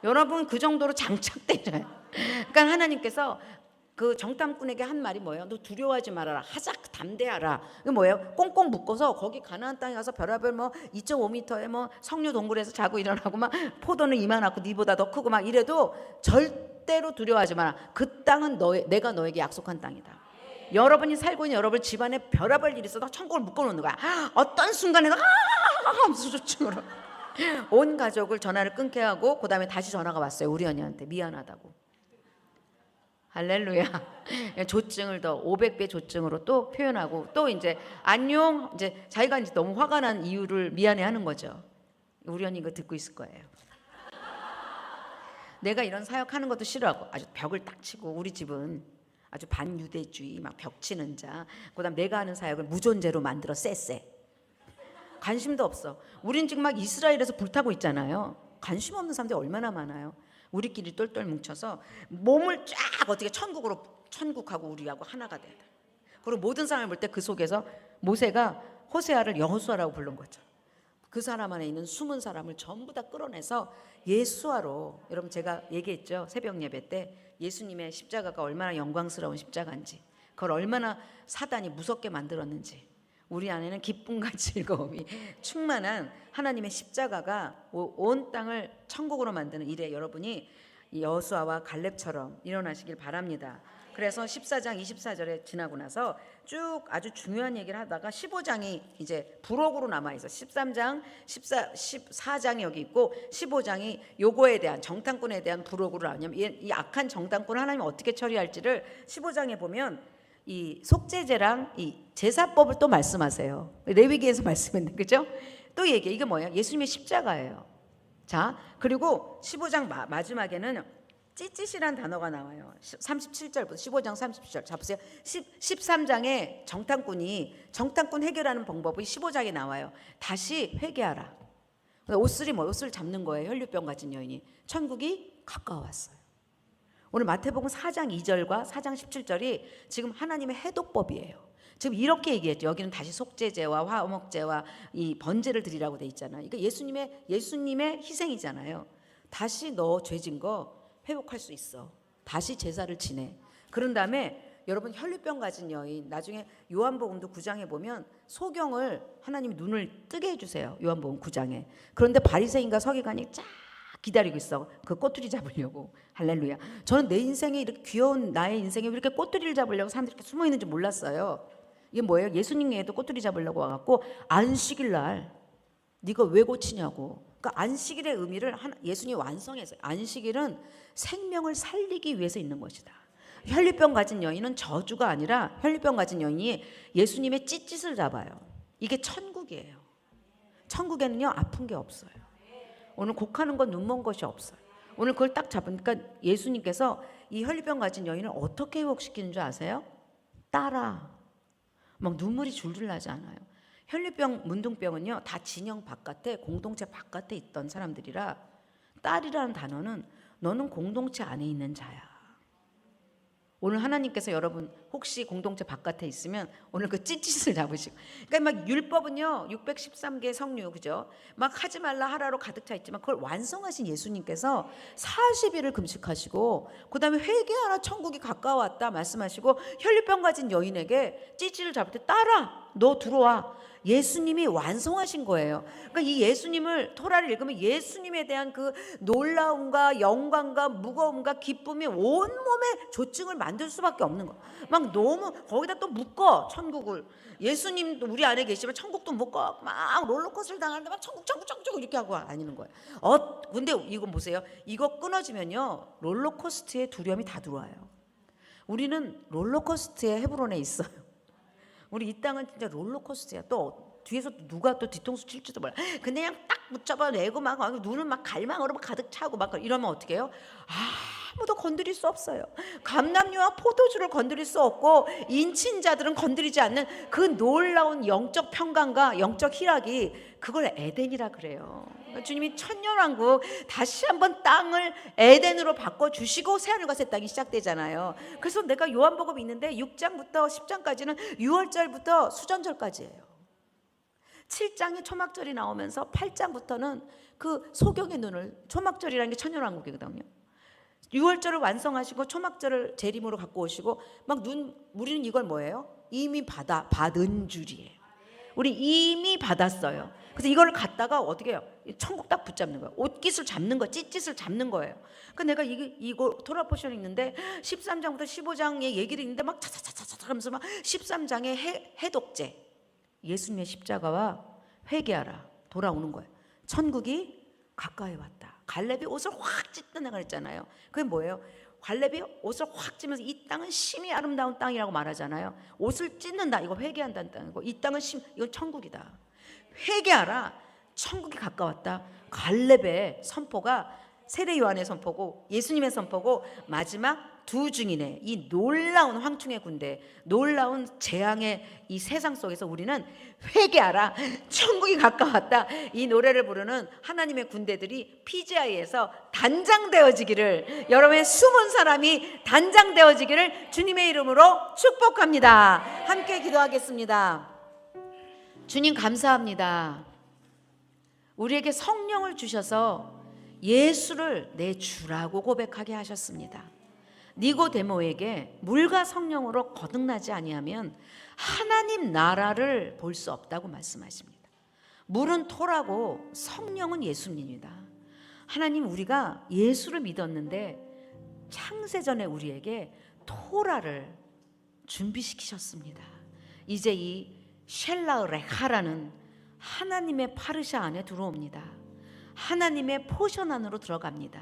여러분 그 정도로 장착되잖아요. 그러니까 하나님께서 그 정탐꾼에게 한 말이 뭐예요? 너 두려워하지 말아라. 하자크 담대하라. 이게 뭐예요? 꽁꽁 묶어서 거기 가나안 땅에 가서 별하별 뭐 2.5m에 뭐 석류 동굴에서 자고 일어나고 막 포도는 이만하고 니보다 더 크고 막 이래도 절대로 두려워하지 마라. 그 땅은 내가 너에게 약속한 땅이다. 여러분이 살고 있는 여러분 집안에 별하별 일이 있어도 천국을 묶어놓는 거야. 어떤 순간에 하면서 조증으로 온 가족을 전화를 끊게 하고 그 다음에 다시 전화가 왔어요. 우리 언니한테 미안하다고. 할렐루야. 조증을 더 500배 조증으로 또 표현하고 또 이제 안녕, 이제 자기가 이제 너무 화가 난 이유를 미안해하는 거죠. 우리 언니 이거 듣고 있을 거예요. 내가 이런 사역하는 것도 싫어하고 아주 벽을 딱 치고, 우리 집은 아주 반유대주의 막 벽 치는 자, 그다음 내가 하는 사역을 무존재로 만들어 쎄쎄. 관심도 없어. 우린 지금 막 이스라엘에서 불타고 있잖아요. 관심 없는 사람들이 얼마나 많아요. 우리끼리 똘똘 뭉쳐서 몸을 쫙 어떻게 천국하고 우리하고 하나가 돼야 돼. 그리고 모든 사람을 볼 때 그 속에서 모세가 호세아를 여호수아라고 부른 거죠. 그 사람 안에 있는 숨은 사람을 전부 다 끌어내서 예수아로, 여러분 제가 얘기했죠. 새벽 예배 때 예수님의 십자가가 얼마나 영광스러운 십자가인지, 그걸 얼마나 사단이 무섭게 만들었는지, 우리 안에는 기쁨과 즐거움이 충만한 하나님의 십자가가 온 땅을 천국으로 만드는 일에 여러분이 여호수아와 갈렙처럼 일어나시길 바랍니다. 그래서 14장 24절에 지나고 나서 쭉 아주 중요한 얘기를 하다가 15장이 이제 부록으로 남아있어. 13장, 14장이 여기 있고 15장이 요거에 대한 정탐꾼에 대한 부록으로 나오냐면 이 악한 정탐꾼을 하나님이 어떻게 처리할지를 15장에 보면 이 속죄제랑 이 제사법을 또 말씀하세요. 레위기에서 말씀했는데, 그죠? 또 얘기해. 이게 뭐예요? 예수님의 십자가예요. 자, 그리고 15장 마지막에는 찌찌시란 단어가 나와요. 37절부터 15장 37절 잡으세요. 13장에 정탐꾼 해결하는 방법이 15장에 나와요. 다시 회개하라. 옷슬이 뭐예요? 옷을 잡는 거예요. 혈류병 가진 여인이. 천국이 가까웠어요. 오늘 마태복음 4장 2절과 4장 17절이 지금 하나님의 해독법이에요. 지금 이렇게 얘기했죠. 여기는 다시 속죄제와 화목제와 이 번제를 드리라고 돼 있잖아요. 그러니까 예수님의 희생이잖아요. 다시 너 죄진 거 회복할 수 있어. 다시 제사를 지내. 그런 다음에 여러분 혈류병 가진 여인, 나중에 요한복음도 9장에 보면 소경을 하나님이 눈을 뜨게 해주세요. 요한복음 9장에. 그런데 바리새인과 서기관이 쫙 기다리고 있어. 그 꼬투리 잡으려고. 할렐루야. 저는 내 인생에 이렇게 귀여운 나의 인생에 왜 이렇게 꼬투리를 잡으려고 사람들이 이렇게 숨어 있는지 몰랐어요. 이게 뭐예요? 예수님에도 꼬투리 잡으려고 와갖고 안식일 날 네가 왜 고치냐고. 그러니까 안식일의 의미를 예수님이 완성했어요. 안식일은 생명을 살리기 위해서 있는 것이다. 혈류병 가진 여인은 저주가 아니라 혈류병 가진 여인이 예수님의 찌짓을 잡아요. 이게 천국이에요. 천국에는요 아픈 게 없어요. 오늘 곡하는 건 눈먼 것이 없어요. 오늘 그걸 딱 잡으니까 예수님께서 이 혈류병 가진 여인을 어떻게 회복시키는 줄 아세요? 따라. 막 눈물이 줄줄 나지 않아요. 혈류병, 문둥병은요 다 진영 바깥에, 공동체 바깥에 있던 사람들이라 딸이라는 단어는 너는 공동체 안에 있는 자야. 오늘 하나님께서 여러분 혹시 공동체 바깥에 있으면 오늘 그 찌짓을 잡으시고, 그러니까 막 율법은요 613개 성류, 그죠? 막 하지 말라 하라로 가득 차 있지만 그걸 완성하신 예수님께서 40일을 금식하시고 그 다음에 회개하라 천국이 가까웠다 말씀하시고 혈류병 가진 여인에게 찌짓을 잡을 때 따라 너 들어와. 예수님이 완성하신 거예요. 그러니까 이 예수님을 토라를 읽으면 예수님에 대한 그 놀라움과 영광과 무거움과 기쁨이 온몸에 조증을 만들 수밖에 없는 거예요. 막 너무 거기다 또 묶어 천국을. 예수님도 우리 안에 계시면 천국도 묶어 막 롤러코스터를 당하는데 막 천국 이렇게 하고 다니는 거예요. 근데 이거 보세요. 이거 끊어지면요 롤러코스터의 두려움이 다 들어와요. 우리는 롤러코스터의 헤브론에 있어요. 우리 이 땅은 진짜 롤러코스터야. 또 뒤에서 누가 또 뒤통수 칠지도 몰라. 근데 그냥 딱 붙잡아 내고 막 눈은 막 갈망으로 막 가득 차고 막 이러면 어떻게 해요? 아무도 건드릴 수 없어요. 감람류와 포도주를 건드릴 수 없고 인친자들은 건드리지 않는 그 놀라운 영적 평강과 영적 희락이, 그걸 에덴이라 그래요. 그러니까 주님이 천년왕국 다시 한번 땅을 에덴으로 바꿔주시고 새하늘과 새 땅이 시작되잖아요. 그래서 내가 요한복음이 있는데 6장부터 10장까지는 6월절부터 수전절까지예요. 7장에 초막절이 나오면서 8장부터는 그 소경의 눈을, 초막절이라는 게 천년왕국이거든요. 6월절을 완성하시고 초막절을 재림으로 갖고 오시고 막 우리는 이걸 뭐예요? 이미 받은 줄이에요. 우리 이미 받았어요. 그래서 이걸 갖다가 어떻게 해요? 천국 딱 붙잡는 거예요. 옷깃을 잡는 거예요. 찌짓을 잡는 거예요. 그러니까 내가 이거 토라 포션이 있는데 13장부터 15장의 얘기를 있는데 막 차차차차 하면서 막 13장의 해독제, 예수님의 십자가와 회개하라 돌아오는 거예요. 천국이 가까이 왔다. 갈렙이 옷을 확 찢는다 그랬잖아요. 그게 뭐예요? 갈렙이 옷을 확 찢으면서 이 땅은 심히 아름다운 땅이라고 말하잖아요. 옷을 찢는다, 이거 회개한다는 땅이고, 이 땅은 이건 천국이다. 회개하라, 천국이 가까웠다. 갈렙의 선포가 세례 요한의 선포고 예수님의 선포고 마지막 두 증인의 이 놀라운 황충의 군대, 놀라운 재앙의 이 세상 속에서 우리는 회개하라, 천국이 가까웠다, 이 노래를 부르는 하나님의 군대들이 PGI에서 단장되어지기를, 여러분의 숨은 사람이 단장되어지기를 주님의 이름으로 축복합니다. 함께 기도하겠습니다. 주님 감사합니다. 우리에게 성령을 주셔서 예수를 내 주라고 고백하게 하셨습니다. 니고데모에게 물과 성령으로 거듭나지 아니하면 하나님 나라를 볼 수 없다고 말씀하십니다. 물은 토라고 성령은 예수님입니다. 하나님, 우리가 예수를 믿었는데 창세전에 우리에게 토라를 준비시키셨습니다. 이제 이 쉘라레카라는 하나님의 파르샤 안에 들어옵니다. 하나님의 포션 안으로 들어갑니다.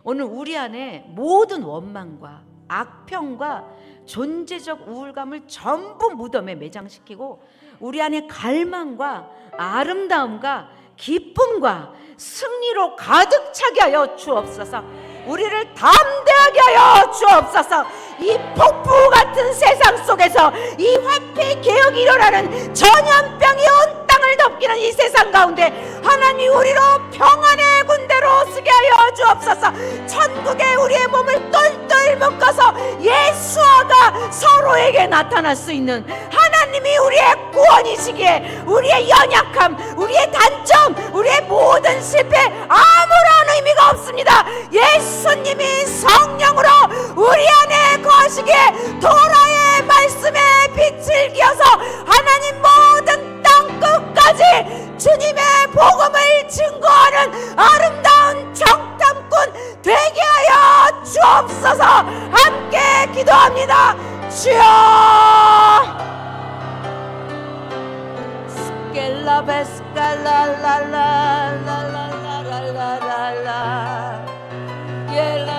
오늘 우리 안에 모든 원망과 악평과 존재적 우울감을 전부 무덤에 매장시키고 우리 안에 갈망과 아름다움과 기쁨과 승리로 가득 차게 하여 주옵소서. 우리를 담대하게 하여 주옵소서. 이 폭풍 같은 세상 속에서 이 화폐 개혁이 일어나는 전염병이 온 땅을 덮기는 이 세상 가운데 하나님, 우리로 평안의 군대로 쓰게 하여 주옵소서. 천국에 우리의 몸을 똘똘 묶어서 예수와가 서로에게 나타날 수 있는 하나님이 우리의 구원이시기에 우리의 연약함, 우리의 단점, 우리의 모든 실패 아무런 의미가 없습니다. 예수님이 성령으로 우리 안에 거하시기에 도라의 말씀에 빛을 기어서 하나님 모든 땅 끝까지 주님의 복음을 증거하는 아름다운 정탐꾼 되게 하여 주옵소서. 함께 기도합니다. 주여, 스켈라베스칼라라라라라라라라라 옐라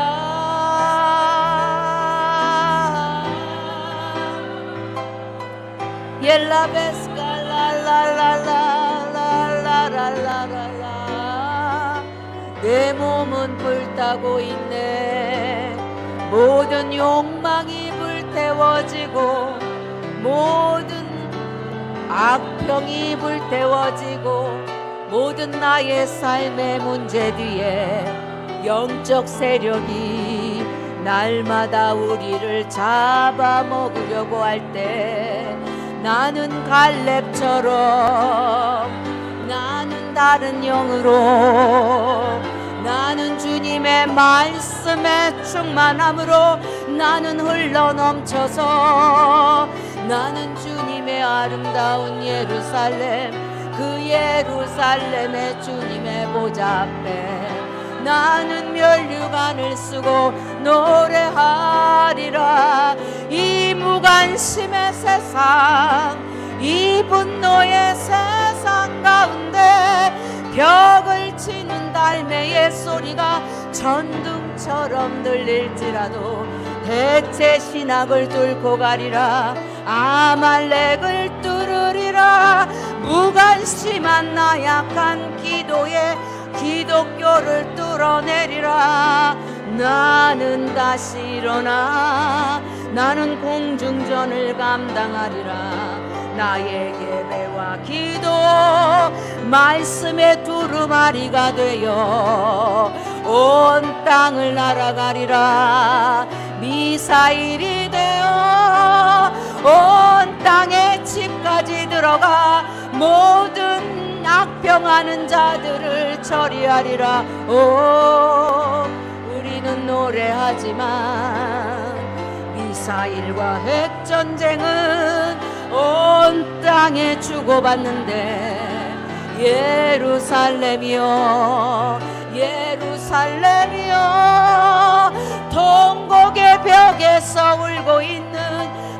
옐라베스칼라라라라라라라라 내 몸은 불타고 있네. 모든 욕망이 불태워지고 모든 악평이 불태워지고 모든 나의 삶의 문제 뒤에 영적 세력이 날마다 우리를 잡아먹으려고 할 때 나는 갈렙처럼 나는 다른 영으로 나는 주님의 말씀에 충만함으로 나는 흘러넘쳐서 나는 주님의 아름다운 예루살렘 그 예루살렘의 주님의 보좌 앞에 나는 면류관을 쓰고 노래하리라. 이 무관심의 세상 이 분노의 세상 가운데 벽을 치는 달매의 소리가 전등처럼 들릴지라도 대체 신학을 뚫고 가리라. 아말렉을 뚫으리라. 무관심한 나약한 기도에 기독교를 뚫어내리라. 나는 다시 일어나 나는 공중전을 감당하리라. 나의 예배와 기도 말씀의 두루마리가 되어 온 땅을 날아가리라. 미사일이 되어 온 땅의 집까지 들어가 모든 악평하는 자들을 처리하리라. 우리는 노래하지만 미사일과 핵전쟁은 온 땅에 주고받는데 예루살렘이여 예루살렘이여 통곡의 벽에서 울고 있는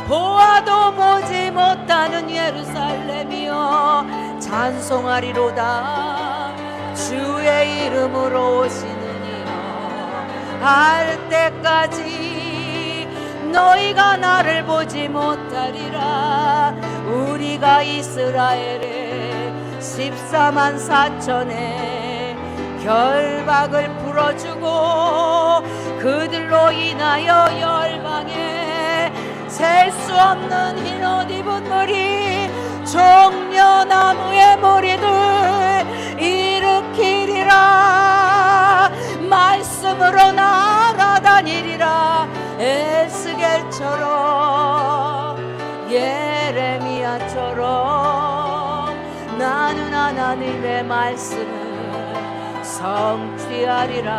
보아도 보지 못하는 예루살렘이여 찬송하리로다. 주의 이름으로 오시는 이여 할 때까지 너희가 나를 보지 못하리라. 우리가 이스라엘의 14만 4천의 결박을 풀어주고 그들로 인하여 열방에 셀 수 없는 흰옷 입은 무리 종려나무의 무리들 일으키리라. 말씀으로 날아다니리라. 에스겔처럼 예레미야처럼 나는 하나님의 말씀을 성취하리라.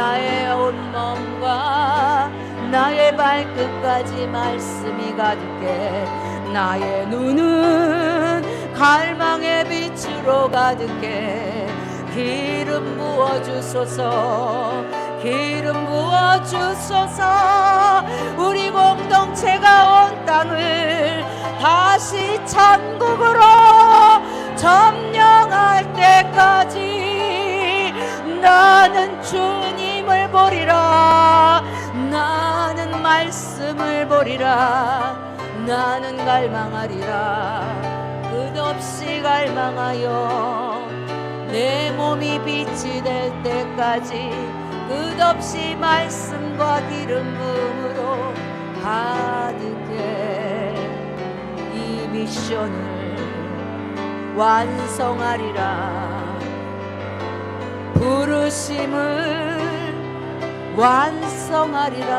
나의 온몸과 나의 발끝까지 말씀이 가득해 나의 눈은 갈망의 빛으로 가득해 기름 부어주소서 기름 부어주소서 우리 공동체가 온 땅을 다시 천국으로 점령할 때까지 나는 주님을 보리라 나는 말씀을 보리라 나는 갈망하리라 끝없이 갈망하여 내 몸이 빛이 될 때까지 끝없이 말씀과 기름 부음으로 가득해 이 미션을 완성하리라 부르심을 완성하리라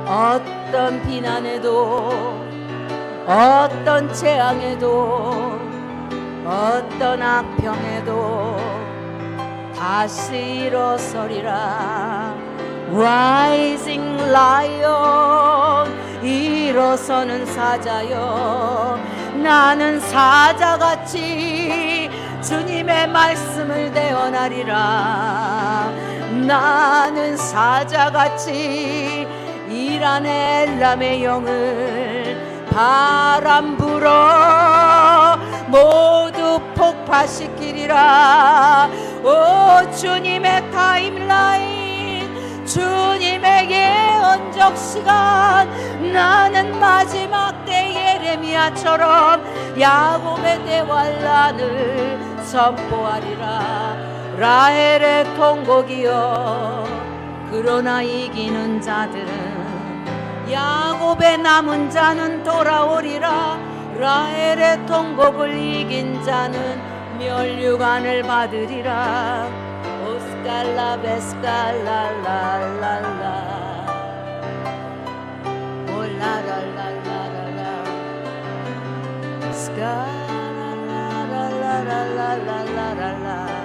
어떤 비난에도 어떤 재앙에도 어떤 악평에도 다시 일어서리라 Rising Lion 일어서는 사자여 나는 사자같이 주님의 말씀을 대언하리라 나는 사자같이 이란의 엘람의 영을 바람 불어 모두 폭파시키리라 오 주님의 타임라인 주님의 예언적 시간 나는 마지막 때 예레미야처럼 야곱의 대환란을 선포하리라 라헬의 통곡이여 그러나 이기는 자들은 야곱의 남은 자는 돌아오리라 라헬의 통곡을 이긴 자는 면류관을 받으리라 오스칼라 베스칼라라라라 올라라라라라라 스칼라라라라라라라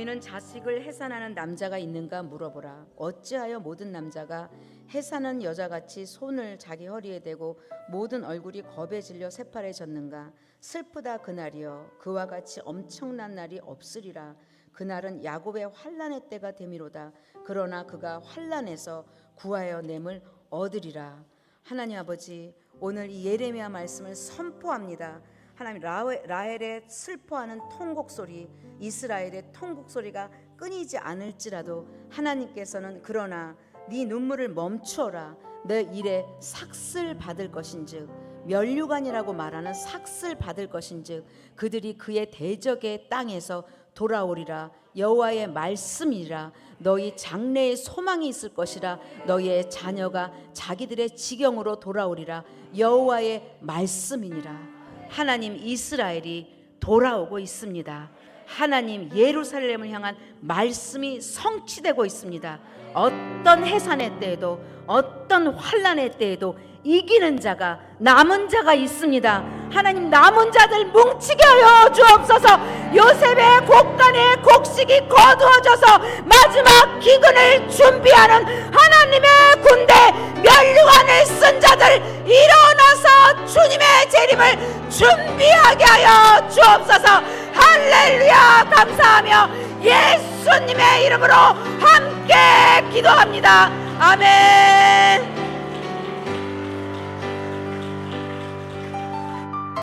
너희는 자식을 해산하는 남자가 있는가 물어보라. 어찌하여 모든 남자가 해산한 여자같이 손을 자기 허리에 대고 모든 얼굴이 겁에 질려 새파래졌는가. 슬프다 그날이여 그와 같이 엄청난 날이 없으리라. 그날은 야곱의 환난의 때가 되미로다. 그러나 그가 환난에서 구하여 냄을 얻으리라. 하나님 아버지 오늘 이 예레미야 말씀을 선포합니다. 하나님 라헬의 슬퍼하는 통곡소리 이스라엘의 통곡소리가 끊이지 않을지라도 하나님께서는 그러나 네 눈물을 멈추어라 내 일에 삭슬 받을 것인즉 면류관이라고 말하는 삭슬 받을 것인즉 그들이 그의 대적의 땅에서 돌아오리라. 여호와의 말씀이라. 너희 장래에 소망이 있을 것이라. 너희의 자녀가 자기들의 지경으로 돌아오리라. 여호와의 말씀이니라. 하나님 이스라엘이 돌아오고 있습니다. 하나님 예루살렘을 향한 말씀이 성취되고 있습니다. 어떤 해산의 때에도 어떤 환난의 때에도 이기는 자가 남은 자가 있습니다. 하나님 남은 자들 뭉치게 하여 주옵소서. 요셉의 곡간에 곡식이 거두어져서 마지막 기근을 준비하는 하나님의 군대 면류관을 쓴 자들 일어나서 주님의 재림을 준비하게 하여 주옵소서. 할렐루야 감사하며 예수님의 이름으로 함께 기도합니다. 아멘.